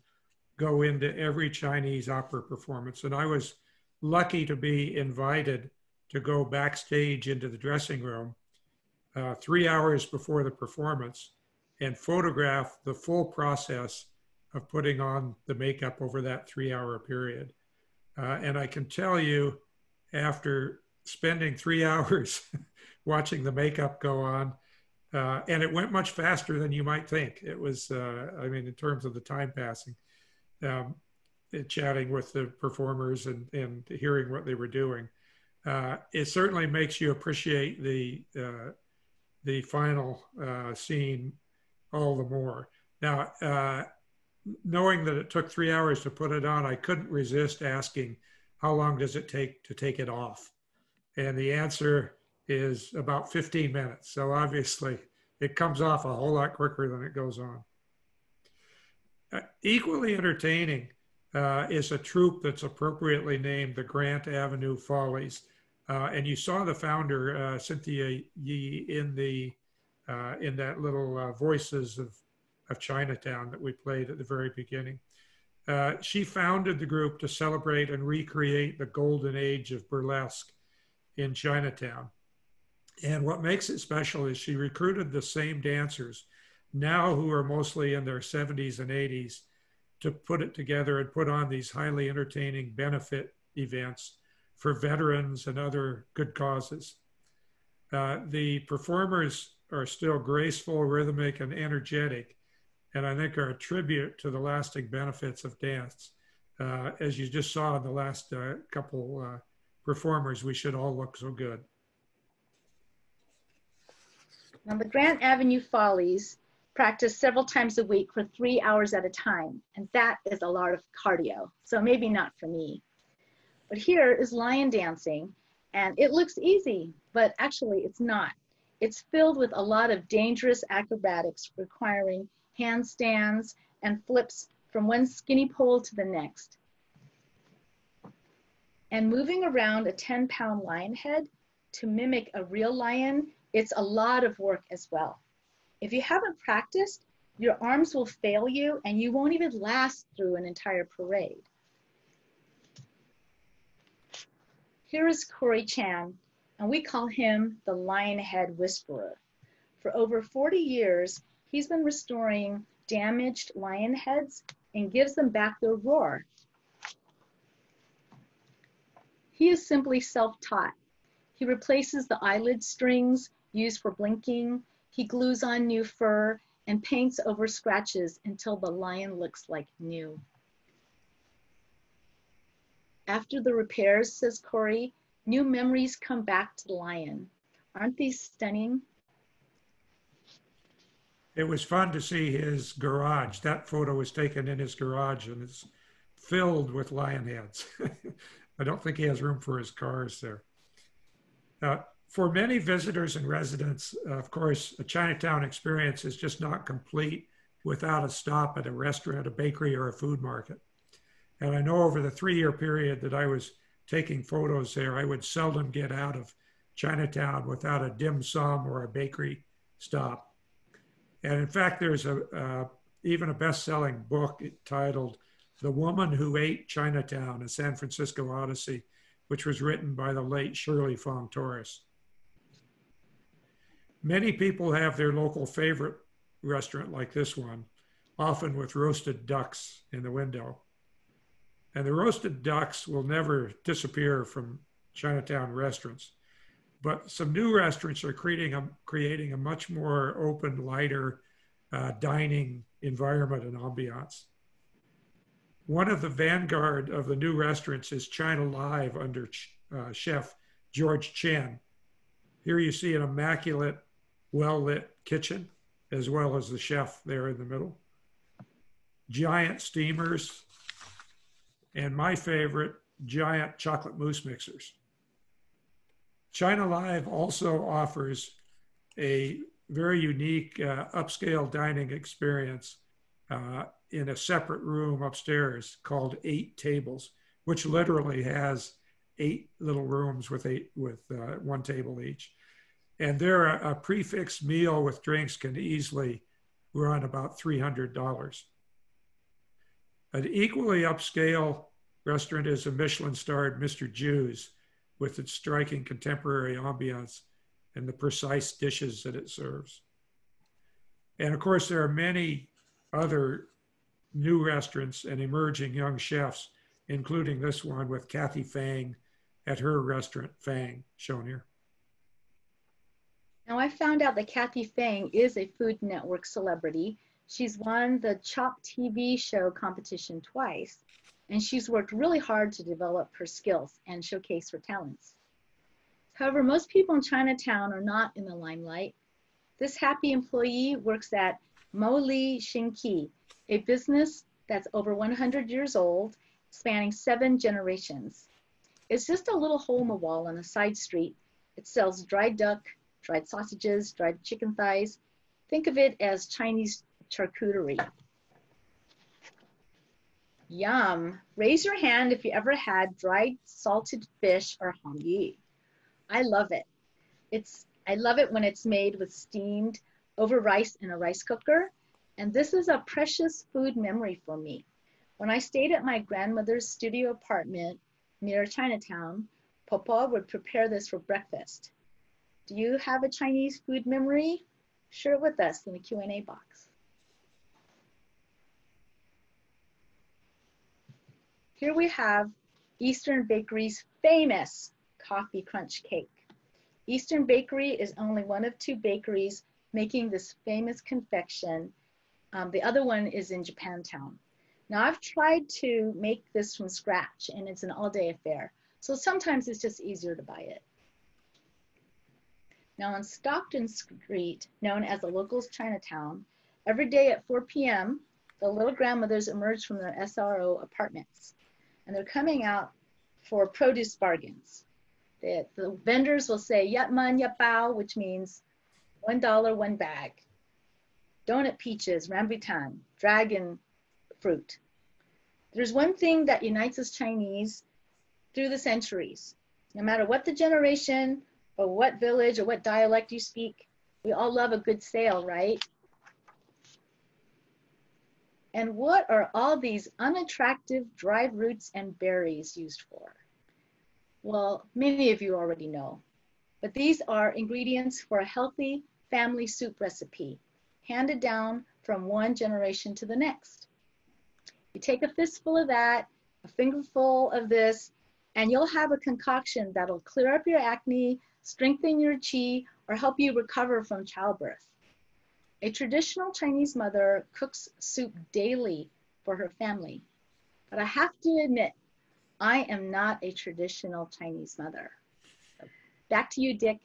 Speaker 9: go into every Chinese opera performance. And I was lucky to be invited to go backstage into the dressing room 3 hours before the performance and photograph the full process of putting on the makeup over that 3 hour period. And I can tell you, after spending 3 hours watching the makeup go on, and it went much faster than you might think. It was, I mean, in terms of the time passing, chatting with the performers and hearing what they were doing. It certainly makes you appreciate the final scene all the more. Now, knowing that it took 3 hours to put it on, I couldn't resist asking, how long does it take to take it off? And the answer is about 15 minutes. So obviously it comes off a whole lot quicker than it goes on. Equally entertaining is a troupe that's appropriately named the Grant Avenue Follies. And you saw the founder, Cynthia Yee, in that little Voices of Chinatown that we played at the very beginning. She founded the group to celebrate and recreate the golden age of burlesque in Chinatown. And what makes it special is she recruited the same dancers, now who are mostly in their 70s and 80s, to put it together and put on these highly entertaining benefit events for veterans and other good causes. The performers are still graceful, rhythmic, and energetic, and I think are a tribute to the lasting benefits of dance. As you just saw in the last couple performers, we should all look so good.
Speaker 10: Now, the Grant Avenue Follies practice several times a week for 3 hours at a time, and that is a lot of cardio, so maybe not for me. But here is lion dancing, and it looks easy, but actually it's not. It's filled with a lot of dangerous acrobatics requiring handstands and flips from one skinny pole to the next. And moving around a 10-pound lion head to mimic a real lion, it's a lot of work as well. If you haven't practiced, your arms will fail you and you won't even last through an entire parade. Here is Corey Chan, and we call him the Lion Head Whisperer. For over 40 years, he's been restoring damaged lion heads and gives them back their roar. He is simply self-taught. He replaces the eyelid strings used for blinking, he glues on new fur, and paints over scratches until the lion looks like new. After the repairs, says Corey, new memories come back to the lion. Aren't these stunning?
Speaker 9: It was fun to see his garage. That photo was taken in his garage and it's filled with lion heads. I don't think he has room for his cars there. For many visitors and residents, of course, a Chinatown experience is just not complete without a stop at a restaurant, a bakery, or a food market. And I know over the 3-year period that I was taking photos there, I would seldom get out of Chinatown without a dim sum or a bakery stop. And in fact, there's even a best-selling book titled The Woman Who Ate Chinatown, a San Francisco Odyssey, which was written by the late Shirley Fong Torres. Many people have their local favorite restaurant like this one, often with roasted ducks in the window. And the roasted ducks will never disappear from Chinatown restaurants. But some new restaurants are creating a much more open, lighter dining environment and ambiance. One of the vanguard of the new restaurants is China Live under chef George Chen. Here you see an immaculate, well-lit kitchen, as well as the chef there in the middle. Giant steamers, and my favorite, giant chocolate mousse mixers. China Live also offers a very unique upscale dining experience in a separate room upstairs called 8 Tables, which literally has 8 little rooms with 1 table each. And there, a prefix meal with drinks can easily run about $300. An equally upscale restaurant is a Michelin-starred Mr. Jew's, with its striking contemporary ambiance and the precise dishes that it serves. And of course, there are many other new restaurants and emerging young chefs, including this one with Kathy Fang at her restaurant, Fang, shown here.
Speaker 10: Now, I found out that Kathy Fang is a Food Network celebrity. She's won the Chop TV show competition twice. and she's worked really hard to develop her skills and showcase her talents. However, most people in Chinatown are not in the limelight. This happy employee works at Mo Li Xinqi, a business that's over 100 years old, spanning 7 generations. It's just a little hole in the wall on a side street. It sells dried duck, dried sausages, dried chicken thighs. Think of it as Chinese charcuterie. Yum. Raise your hand if you ever had dried salted fish or hongyi. I love it. I love it when it's made with steamed over rice in a rice cooker. And this is a precious food memory for me. When I stayed at my grandmother's studio apartment near Chinatown, Papa would prepare this for breakfast. Do you have a Chinese food memory? Share it with us in the Q&A box. Here we have Eastern Bakery's famous coffee crunch cake. Eastern Bakery is only one of 2 bakeries making this famous confection. The other one is in Japantown. Now I've tried to make this from scratch and it's an all-day affair. So sometimes it's just easier to buy it. Now on Stockton Street, known as the locals' Chinatown, every day at 4 p.m., the little grandmothers emerge from their SRO apartments and they're coming out for produce bargains. The vendors will say, "Yap man, yap bao," which means $1, 1 bag. Donut peaches, rambutan, dragon fruit. There's one thing that unites us Chinese through the centuries. No matter what the generation or what village or what dialect you speak, we all love a good sale, right? And what are all these unattractive dried roots and berries used for? Well, many of you already know, but these are ingredients for a healthy family soup recipe, handed down from one generation to the next. You take a fistful of that, a fingerful of this, and you'll have a concoction that'll clear up your acne, strengthen your qi, or help you recover from childbirth. A traditional Chinese mother cooks soup daily for her family, but I have to admit, I am not a traditional Chinese mother. So back to you, Dick.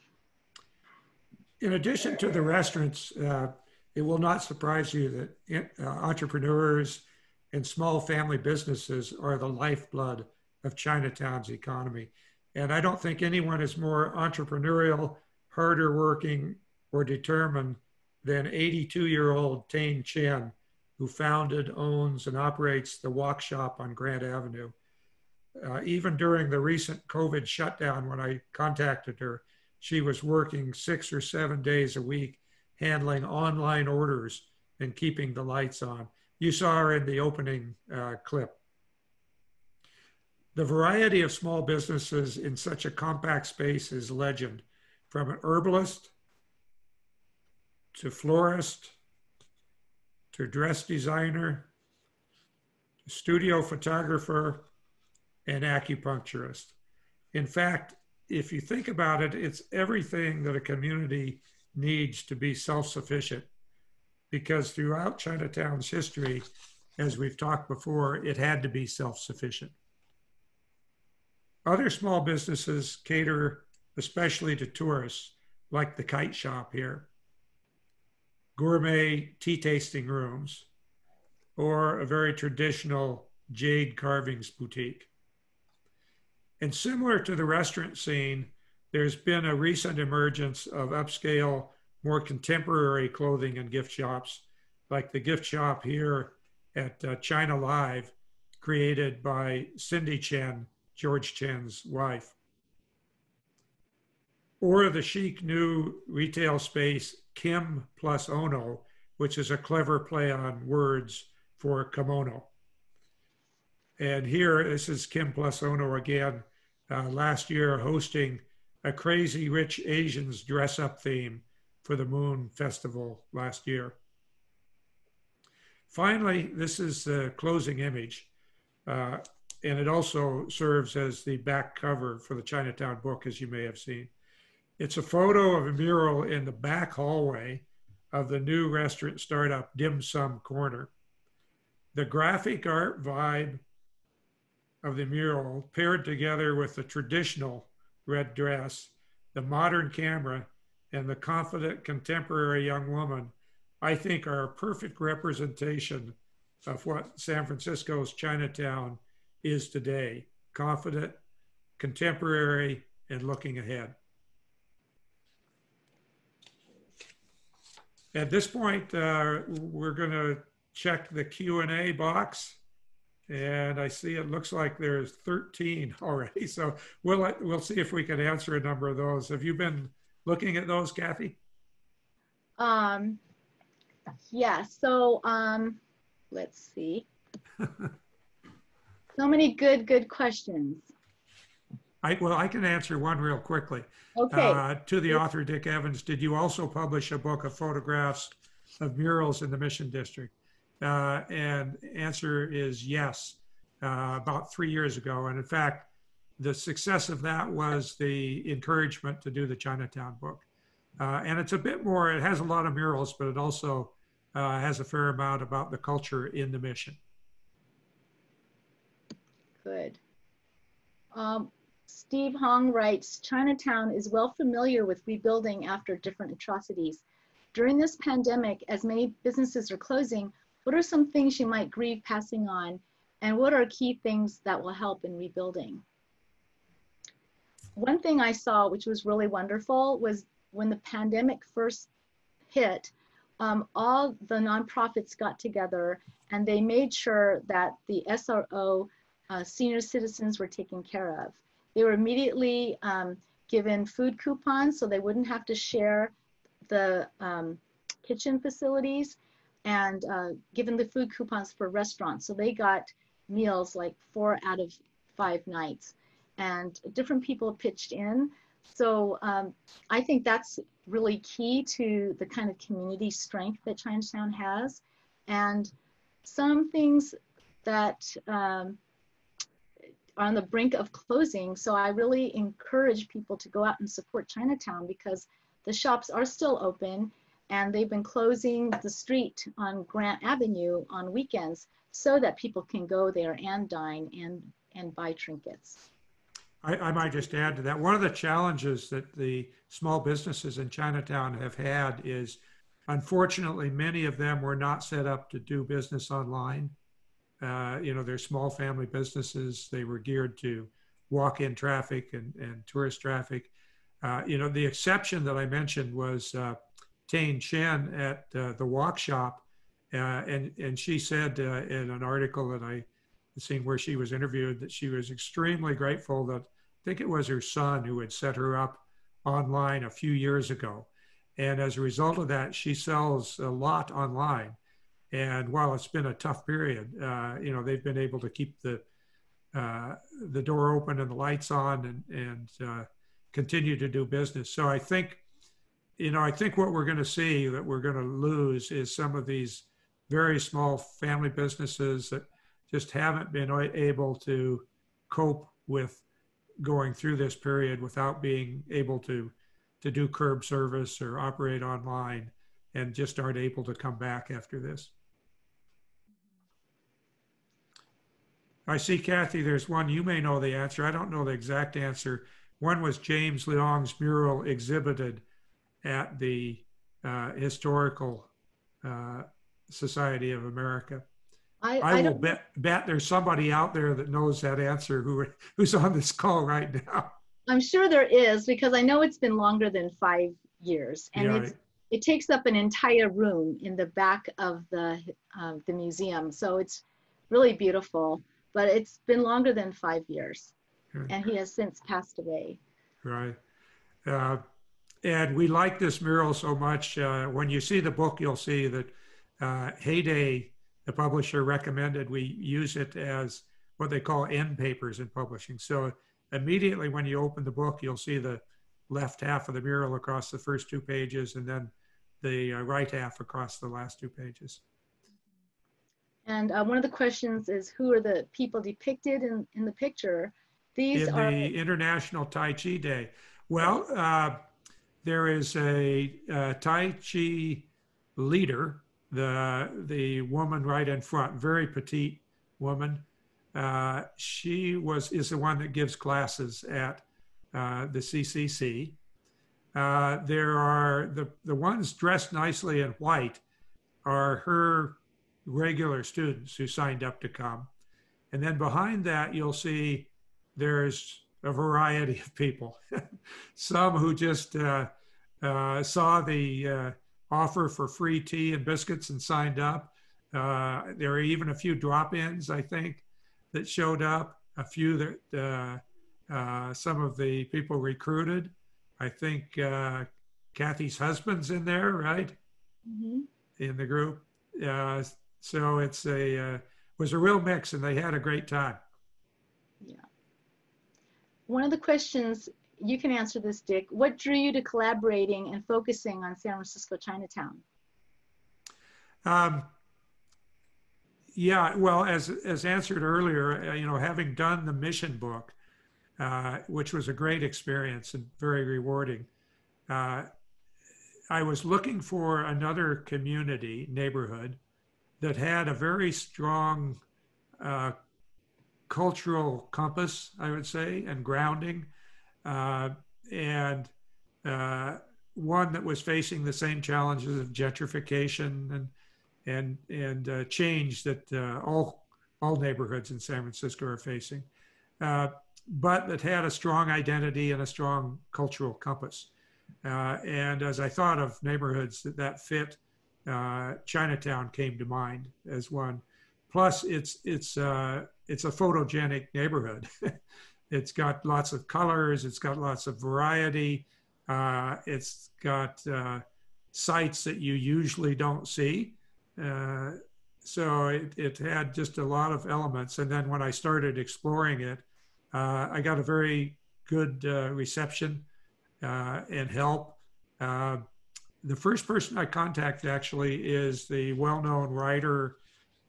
Speaker 9: In addition to the restaurants, it will not surprise you that entrepreneurs and small family businesses are the lifeblood of Chinatown's economy. And I don't think anyone is more entrepreneurial, harder working, or determined than 82-year-old Tain Chen, who founded, owns, and operates the Walk Shop on Grant Avenue. Even during the recent COVID shutdown, when I contacted her, she was working 6 or 7 days a week, handling online orders and keeping the lights on. You saw her in the opening clip. The variety of small businesses in such a compact space is legend, from an herbalist to florist to dress designer to studio photographer and acupuncturist. In fact, if you think about it, it's everything that a community needs to be self-sufficient, because throughout Chinatown's history, as we've talked before, it had to be self-sufficient. Other small businesses cater especially to tourists, like the Kite Shop here, gourmet tea tasting rooms, or a very traditional jade carvings boutique. And similar to the restaurant scene, there's been a recent emergence of upscale, more contemporary clothing and gift shops, like the gift shop here at China Live, created by Cindy Chen, George Chen's wife. Or the chic new retail space, Kim plus Ono, which is a clever play on words for kimono. And here, this is Kim plus Ono again, last year hosting a Crazy Rich Asians dress up theme for the Moon Festival last year. Finally, this is the closing image. And it also serves as the back cover for the Chinatown book, as you may have seen. It's a photo of a mural in the back hallway of the new restaurant startup Dim Sum Corner. The graphic art vibe of the mural, paired together with the traditional red dress, the modern camera, and the confident contemporary young woman, I think are a perfect representation of what San Francisco's Chinatown is today: confident, contemporary, and looking ahead. At this point, we're going to check the Q&A box, and I see it looks like there's 13 already. So we'll see if we can answer a number of those. Have you been looking at those, Kathy?
Speaker 10: Yeah. So let's see. So many good questions.
Speaker 9: Well, I can answer one real quickly.
Speaker 10: Okay.
Speaker 9: To the author, Dick Evans, did you also publish a book of photographs of murals in the Mission District? And answer is yes, about 3 years ago. And in fact, the success of that was the encouragement to do the Chinatown book. And it's a bit more, it has a lot of murals, but it also has a fair amount about the culture in the mission.
Speaker 10: Good. Steve Hong writes, Chinatown is well familiar with rebuilding after different atrocities. During this pandemic, as many businesses are closing, what are some things you might grieve passing on? And what are key things that will help in rebuilding? One thing I saw, which was really wonderful, was when the pandemic first hit, all the nonprofits got together and they made sure that the SRO senior citizens were taken care of. They were immediately given food coupons so they wouldn't have to share the kitchen facilities, and given the food coupons for restaurants. So they got meals like 4 out of 5 nights, and different people pitched in. So I think that's really key to the kind of community strength that Chinatown has. And some things that are on the brink of closing. So I really encourage people to go out and support Chinatown, because the shops are still open and they've been closing the street on Grant Avenue on weekends so that people can go there and dine and buy trinkets.
Speaker 9: I might just add to that. One of the challenges that the small businesses in Chinatown have had is, unfortunately, many of them were not set up to do business online. They're small family businesses. They were geared to walk-in traffic and tourist traffic. The exception that I mentioned was Tane Chen at the Walk Shop. And she said in an article that I seen where she was interviewed that she was extremely grateful that, I think it was her son who had set her up online a few years ago. And as a result of that, she sells a lot online. And while it's been a tough period, they've been able to keep the door open and the lights on and continue to do business. So I think what we're going to see that we're going to lose is some of these very small family businesses that just haven't been able to cope with going through this period without being able to do curb service or operate online, and just aren't able to come back after this. I see, Kathy, there's one, you may know the answer. I don't know the exact answer. One was James Leong's mural exhibited at the Historical Society of America. I will bet there's somebody out there that knows that answer who's on this call right now.
Speaker 10: I'm sure there is, because I know it's been longer than 5 years, and
Speaker 9: Yeah,
Speaker 10: it takes up an entire room in the back of the museum. So it's really beautiful, but it's been longer than 5 years, and he has since passed away.
Speaker 9: Right. And we like this mural so much. When you see the book, you'll see that Heyday, the publisher, recommended we use it as what they call end papers in publishing. So immediately when you open the book, you'll see the left half of the mural across the first 2 pages, and then the right half across the last 2 pages.
Speaker 10: And one of the questions is, who are the people depicted in the picture? These are
Speaker 9: the International Tai Chi Day. Well, there is a Tai Chi leader, the woman right in front, very petite woman. She is the one that gives classes at the CCC. There are the ones dressed nicely in white are her regular students who signed up to come. And then behind that, you'll see there's a variety of people. Some who just saw the offer for free tea and biscuits and signed up. There are even a few drop-ins, I think, that showed up. A few that some of the people recruited. I think Kathy's husband's in there, right? Mm-hmm. In the group. So it's was a real mix, and they had a great time.
Speaker 10: Yeah. One of the questions, you can answer this, Dick. What drew you to collaborating and focusing on San Francisco Chinatown?
Speaker 9: Yeah, well, as answered earlier, you know, having done the mission book, which was a great experience and very rewarding, I was looking for another community, neighborhood, that had a very strong cultural compass, I would say, and grounding, and one that was facing the same challenges of gentrification and change that all neighborhoods in San Francisco are facing, but that had a strong identity and a strong cultural compass. And as I thought of neighborhoods that fit, Chinatown came to mind as one. Plus, it's a photogenic neighborhood. It's got lots of colors. It's got lots of variety. It's got sites that you usually don't see. So it had just a lot of elements. And then when I started exploring it, I got a very good reception and help. The first person I contacted actually is the well-known writer,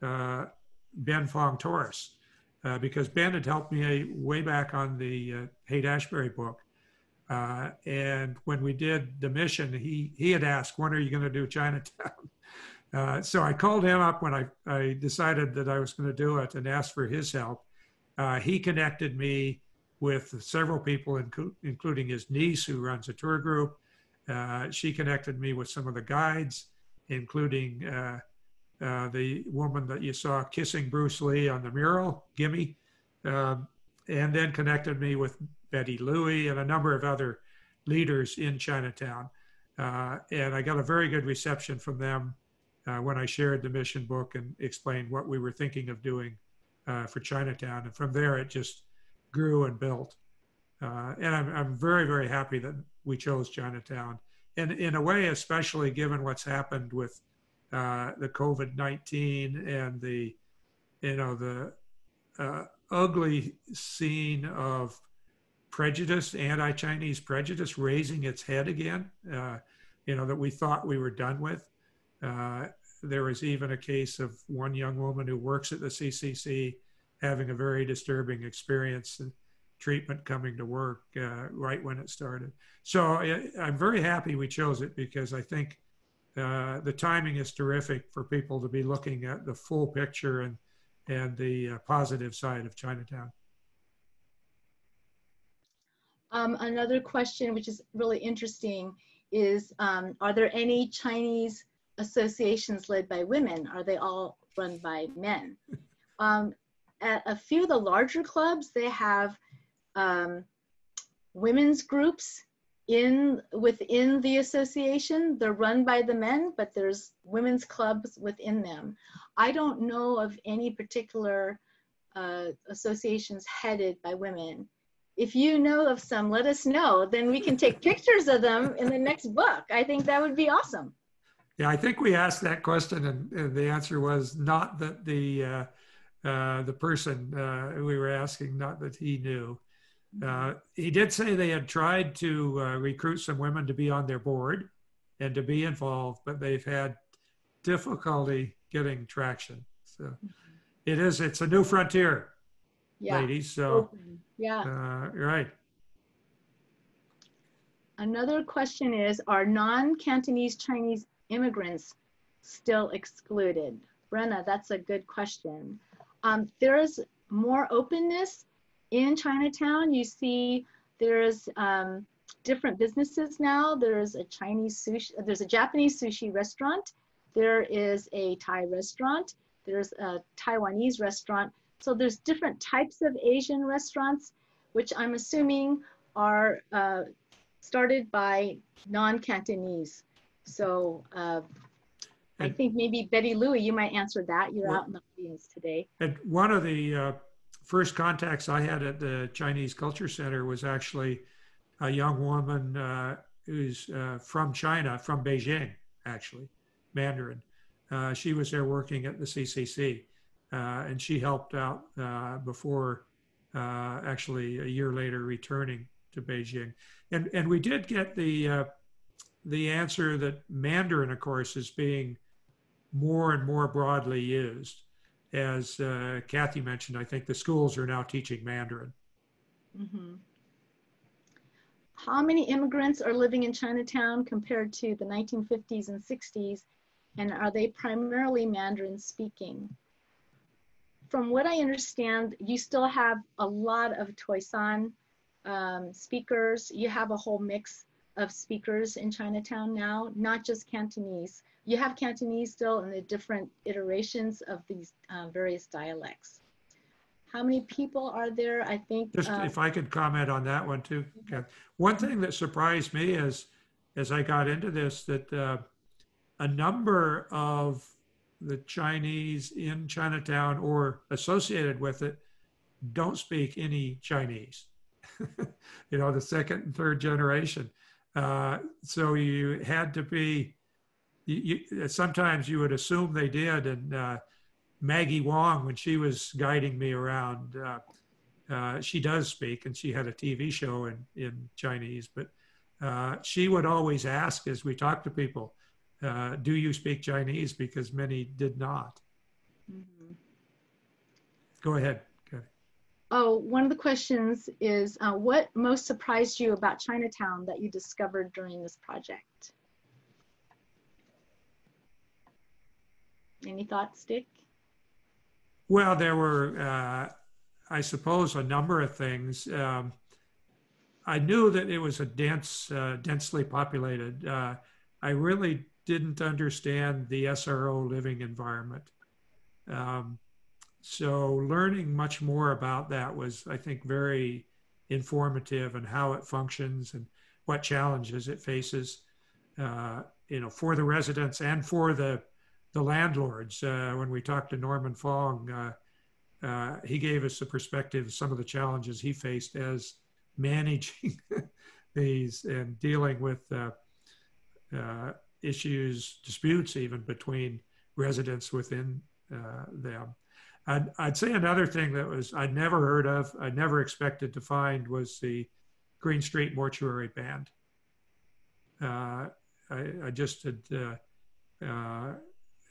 Speaker 9: Ben Fong Torres, because Ben had helped me way back on the Haight-Ashbury book. And when we did the mission, he had asked, when are you going to do Chinatown? So I called him up when I decided that I was going to do it and asked for his help. He connected me with several people, including his niece, who runs a tour group. She connected me with some of the guides, including the woman that you saw kissing Bruce Lee on the mural, Gimme, and then connected me with Betty Louie and a number of other leaders in Chinatown. And I got a very good reception from them when I shared the mission book and explained what we were thinking of doing for Chinatown. And from there, it just grew and built. And I'm very, very happy that we chose Chinatown. And in a way, especially given what's happened with the COVID-19 and the ugly scene of prejudice, anti-Chinese prejudice raising its head again, that we thought we were done with. There was even a case of one young woman who works at the CCC having a very disturbing experience and treatment coming to work right when it started. So I'm very happy we chose it, because I think the timing is terrific for people to be looking at the full picture and the positive side of Chinatown.
Speaker 10: Another question, which is really interesting, is are there any Chinese associations led by women? Are they all run by men? At a few of the larger clubs, they have women's groups within the association. They're run by the men, but there's women's clubs within them. I don't know of any particular associations headed by women. If you know of some, let us know. Then we can take pictures of them in the next book. I think that would be awesome.
Speaker 9: Yeah, I think we asked that question, and the answer was not that the person we were asking, not that he knew. He did say they had tried to recruit some women to be on their board and to be involved, but they've had difficulty getting traction. So it's a new frontier, ladies. So
Speaker 10: yeah,
Speaker 9: right.
Speaker 10: Another question is, are non-Cantonese Chinese immigrants still excluded? Brenna, that's a good question. There's more openness in Chinatown. You see there's different businesses now. There's a Chinese sushi, there's a Japanese sushi restaurant. There is a Thai restaurant. There's a Taiwanese restaurant. So there's different types of Asian restaurants, which I'm assuming are started by non-Cantonese. So I think maybe Betty Louie, you might answer that. You're out in the audience today.
Speaker 9: And one of the first contacts I had at the Chinese Culture Center was actually a young woman who's from China, from Beijing, actually, Mandarin. She was there working at the CCC, and she helped out before actually a year later returning to Beijing. And we did get the answer that Mandarin, of course, is being more and more broadly used. As Kathy mentioned, I think the schools are now teaching Mandarin.
Speaker 10: Mm-hmm. How many immigrants are living in Chinatown compared to the 1950s and 60s, and are they primarily Mandarin speaking? From what I understand, you still have a lot of Toisan speakers. You have a whole mix of speakers in Chinatown now, not just Cantonese. You have Cantonese still in the different iterations of these various dialects. How many people are there? I think.
Speaker 9: Just if I could comment on that one too. One thing that surprised me is, as I got into this, that a number of the Chinese in Chinatown or associated with it don't speak any Chinese. You know, the second and third generation. So you had to be, sometimes you would assume they did. And Maggie Wong, when she was guiding me around, she does speak, and she had a TV show in Chinese, but she would always ask as we talk to people, do you speak Chinese? Because many did not.
Speaker 10: Mm-hmm.
Speaker 9: Go ahead.
Speaker 10: Oh, one of the questions is, what most surprised you about Chinatown that you discovered during this project? Any thoughts, Dick?
Speaker 9: Well, there were, I suppose, a number of things. I knew that it was a densely populated. I really didn't understand the SRO living environment. So learning much more about that was, I think, very informative, and how it functions and what challenges it faces, you know, for the residents and for the landlords. When we talked to Norman Fong, he gave us a perspective of some of the challenges he faced as managing these and dealing with issues, disputes even between residents within them. I'd say another thing that was I'd never heard of, I never expected to find, was the Green Street Mortuary Band. I just had,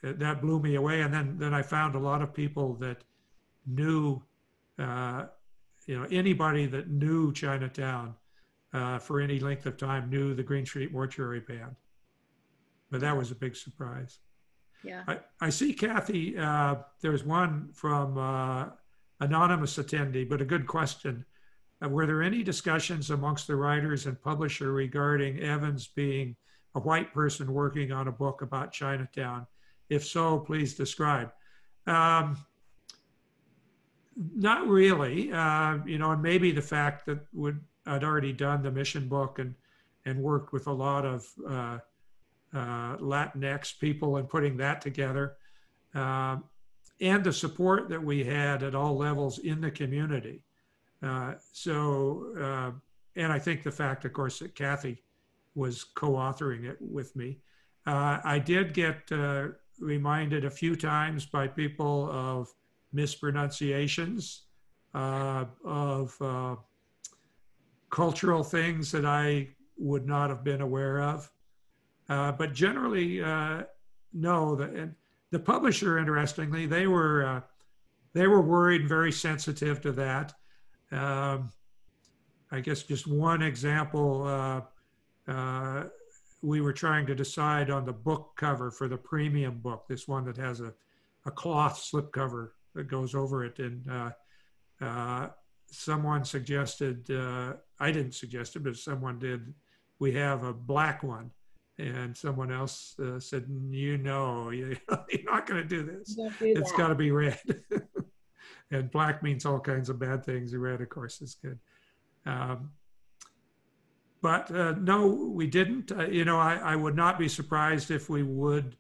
Speaker 9: that blew me away. And then I found a lot of people that knew, you know, anybody that knew Chinatown for any length of time knew the Green Street Mortuary Band. But that was a big surprise.
Speaker 10: Yeah.
Speaker 9: I see, Kathy, there's one from anonymous attendee, but a good question. Were there any discussions amongst the writers and publisher regarding Evans being a white person working on a book about Chinatown? If so, please describe. Not really, you know, and maybe the fact that I'd already done the mission book and worked with a lot of Latinx people and putting that together, and the support that we had at all levels in the community. And I think the fact, of course, that Kathy was co-authoring it with me. I did get reminded a few times by people of mispronunciations, of cultural things that I would not have been aware of. But generally, no. The publisher, interestingly, they were worried and very sensitive to that. I guess just one example, we were trying to decide on the book cover for the premium book, this one that has a cloth slipcover that goes over it. And Someone suggested, I didn't suggest it, but someone did, we have a black one. And someone else said, you're not going to do this.
Speaker 10: Don't do
Speaker 9: It's
Speaker 10: that.
Speaker 9: got to be red. And black means all kinds of bad things. Red, of course, is good. But no, we didn't. I would not be surprised if we would,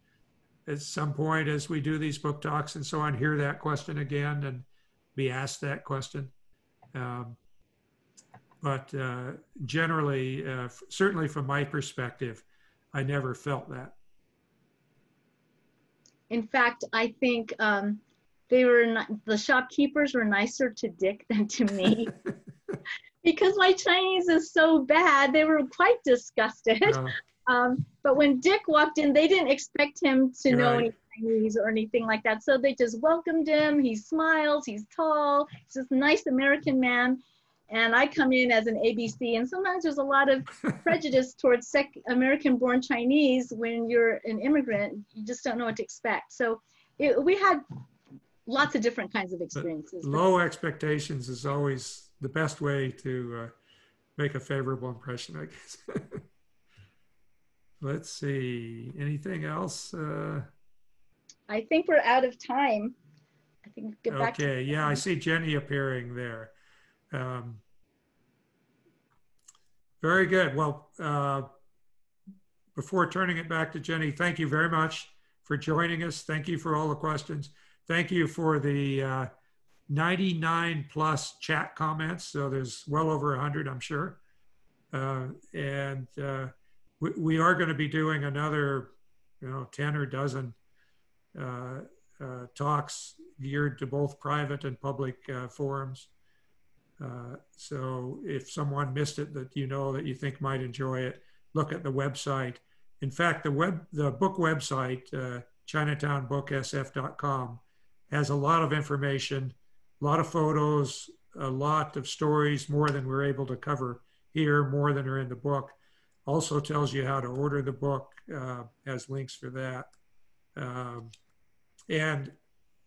Speaker 9: at some point as we do these book talks and so on, hear that question again and be asked that question. But generally, certainly from my perspective, I never felt that.
Speaker 10: In fact, I think the shopkeepers were nicer to Dick than to me. Because my Chinese is so bad, they were quite disgusted. But when Dick walked in, they didn't expect him to know any Chinese or anything like that. So they just welcomed him. He smiles, he's tall, he's this nice American man. And I come in as an ABC, and sometimes there's a lot of prejudice towards American-born Chinese when you're an immigrant. You just don't know what to expect. So we had lots of different kinds of experiences.
Speaker 9: But low expectations is always the best way to make a favorable impression, I guess. Let's see, anything else?
Speaker 10: I think we're out of time. I think get back
Speaker 9: okay, yeah, I see Jenny appearing there. Very good. Well, before turning it back to Jenny, thank you very much for joining us. Thank you for all the questions. Thank you for the 99 plus chat comments. So there's well over 100, I'm sure. And we are going to be doing another, 10 or dozen talks geared to both private and public forums. So if someone missed it that that you think might enjoy it, look at the website. In fact, the book website, ChinatownBookSF.com, has a lot of information, a lot of photos, a lot of stories, more than we're able to cover here, more than are in the book. Also tells you how to order the book, has links for that, and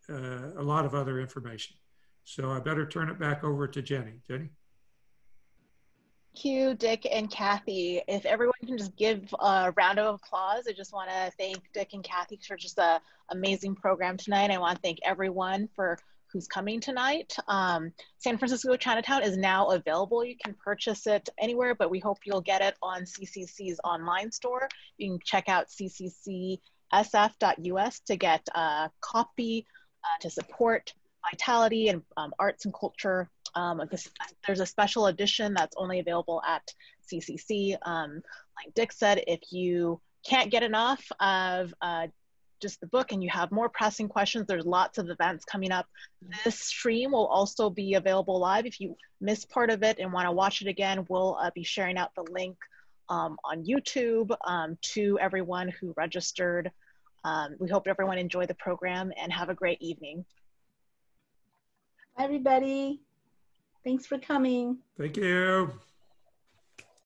Speaker 9: a lot of other information. So I better turn it back over to Jenny. Jenny?
Speaker 2: Thank you, Dick and Kathy. If everyone can just give a round of applause. I just want to thank Dick and Kathy for just an amazing program tonight. I want to thank everyone for who's coming tonight. San Francisco Chinatown is now available. You can purchase it anywhere, but we hope you'll get it on CCC's online store. You can check out cccSF.us to get a copy to support vitality and arts and culture. There's a special edition that's only available at CCC. Like Dick said, if you can't get enough of just the book and you have more pressing questions, there's lots of events coming up. This stream will also be available live. If you missed part of it and want to watch it again, we'll be sharing out the link on YouTube to everyone who registered. We hope everyone enjoyed the program and have a great evening.
Speaker 10: Bye, everybody. Thanks for coming.
Speaker 9: Thank you.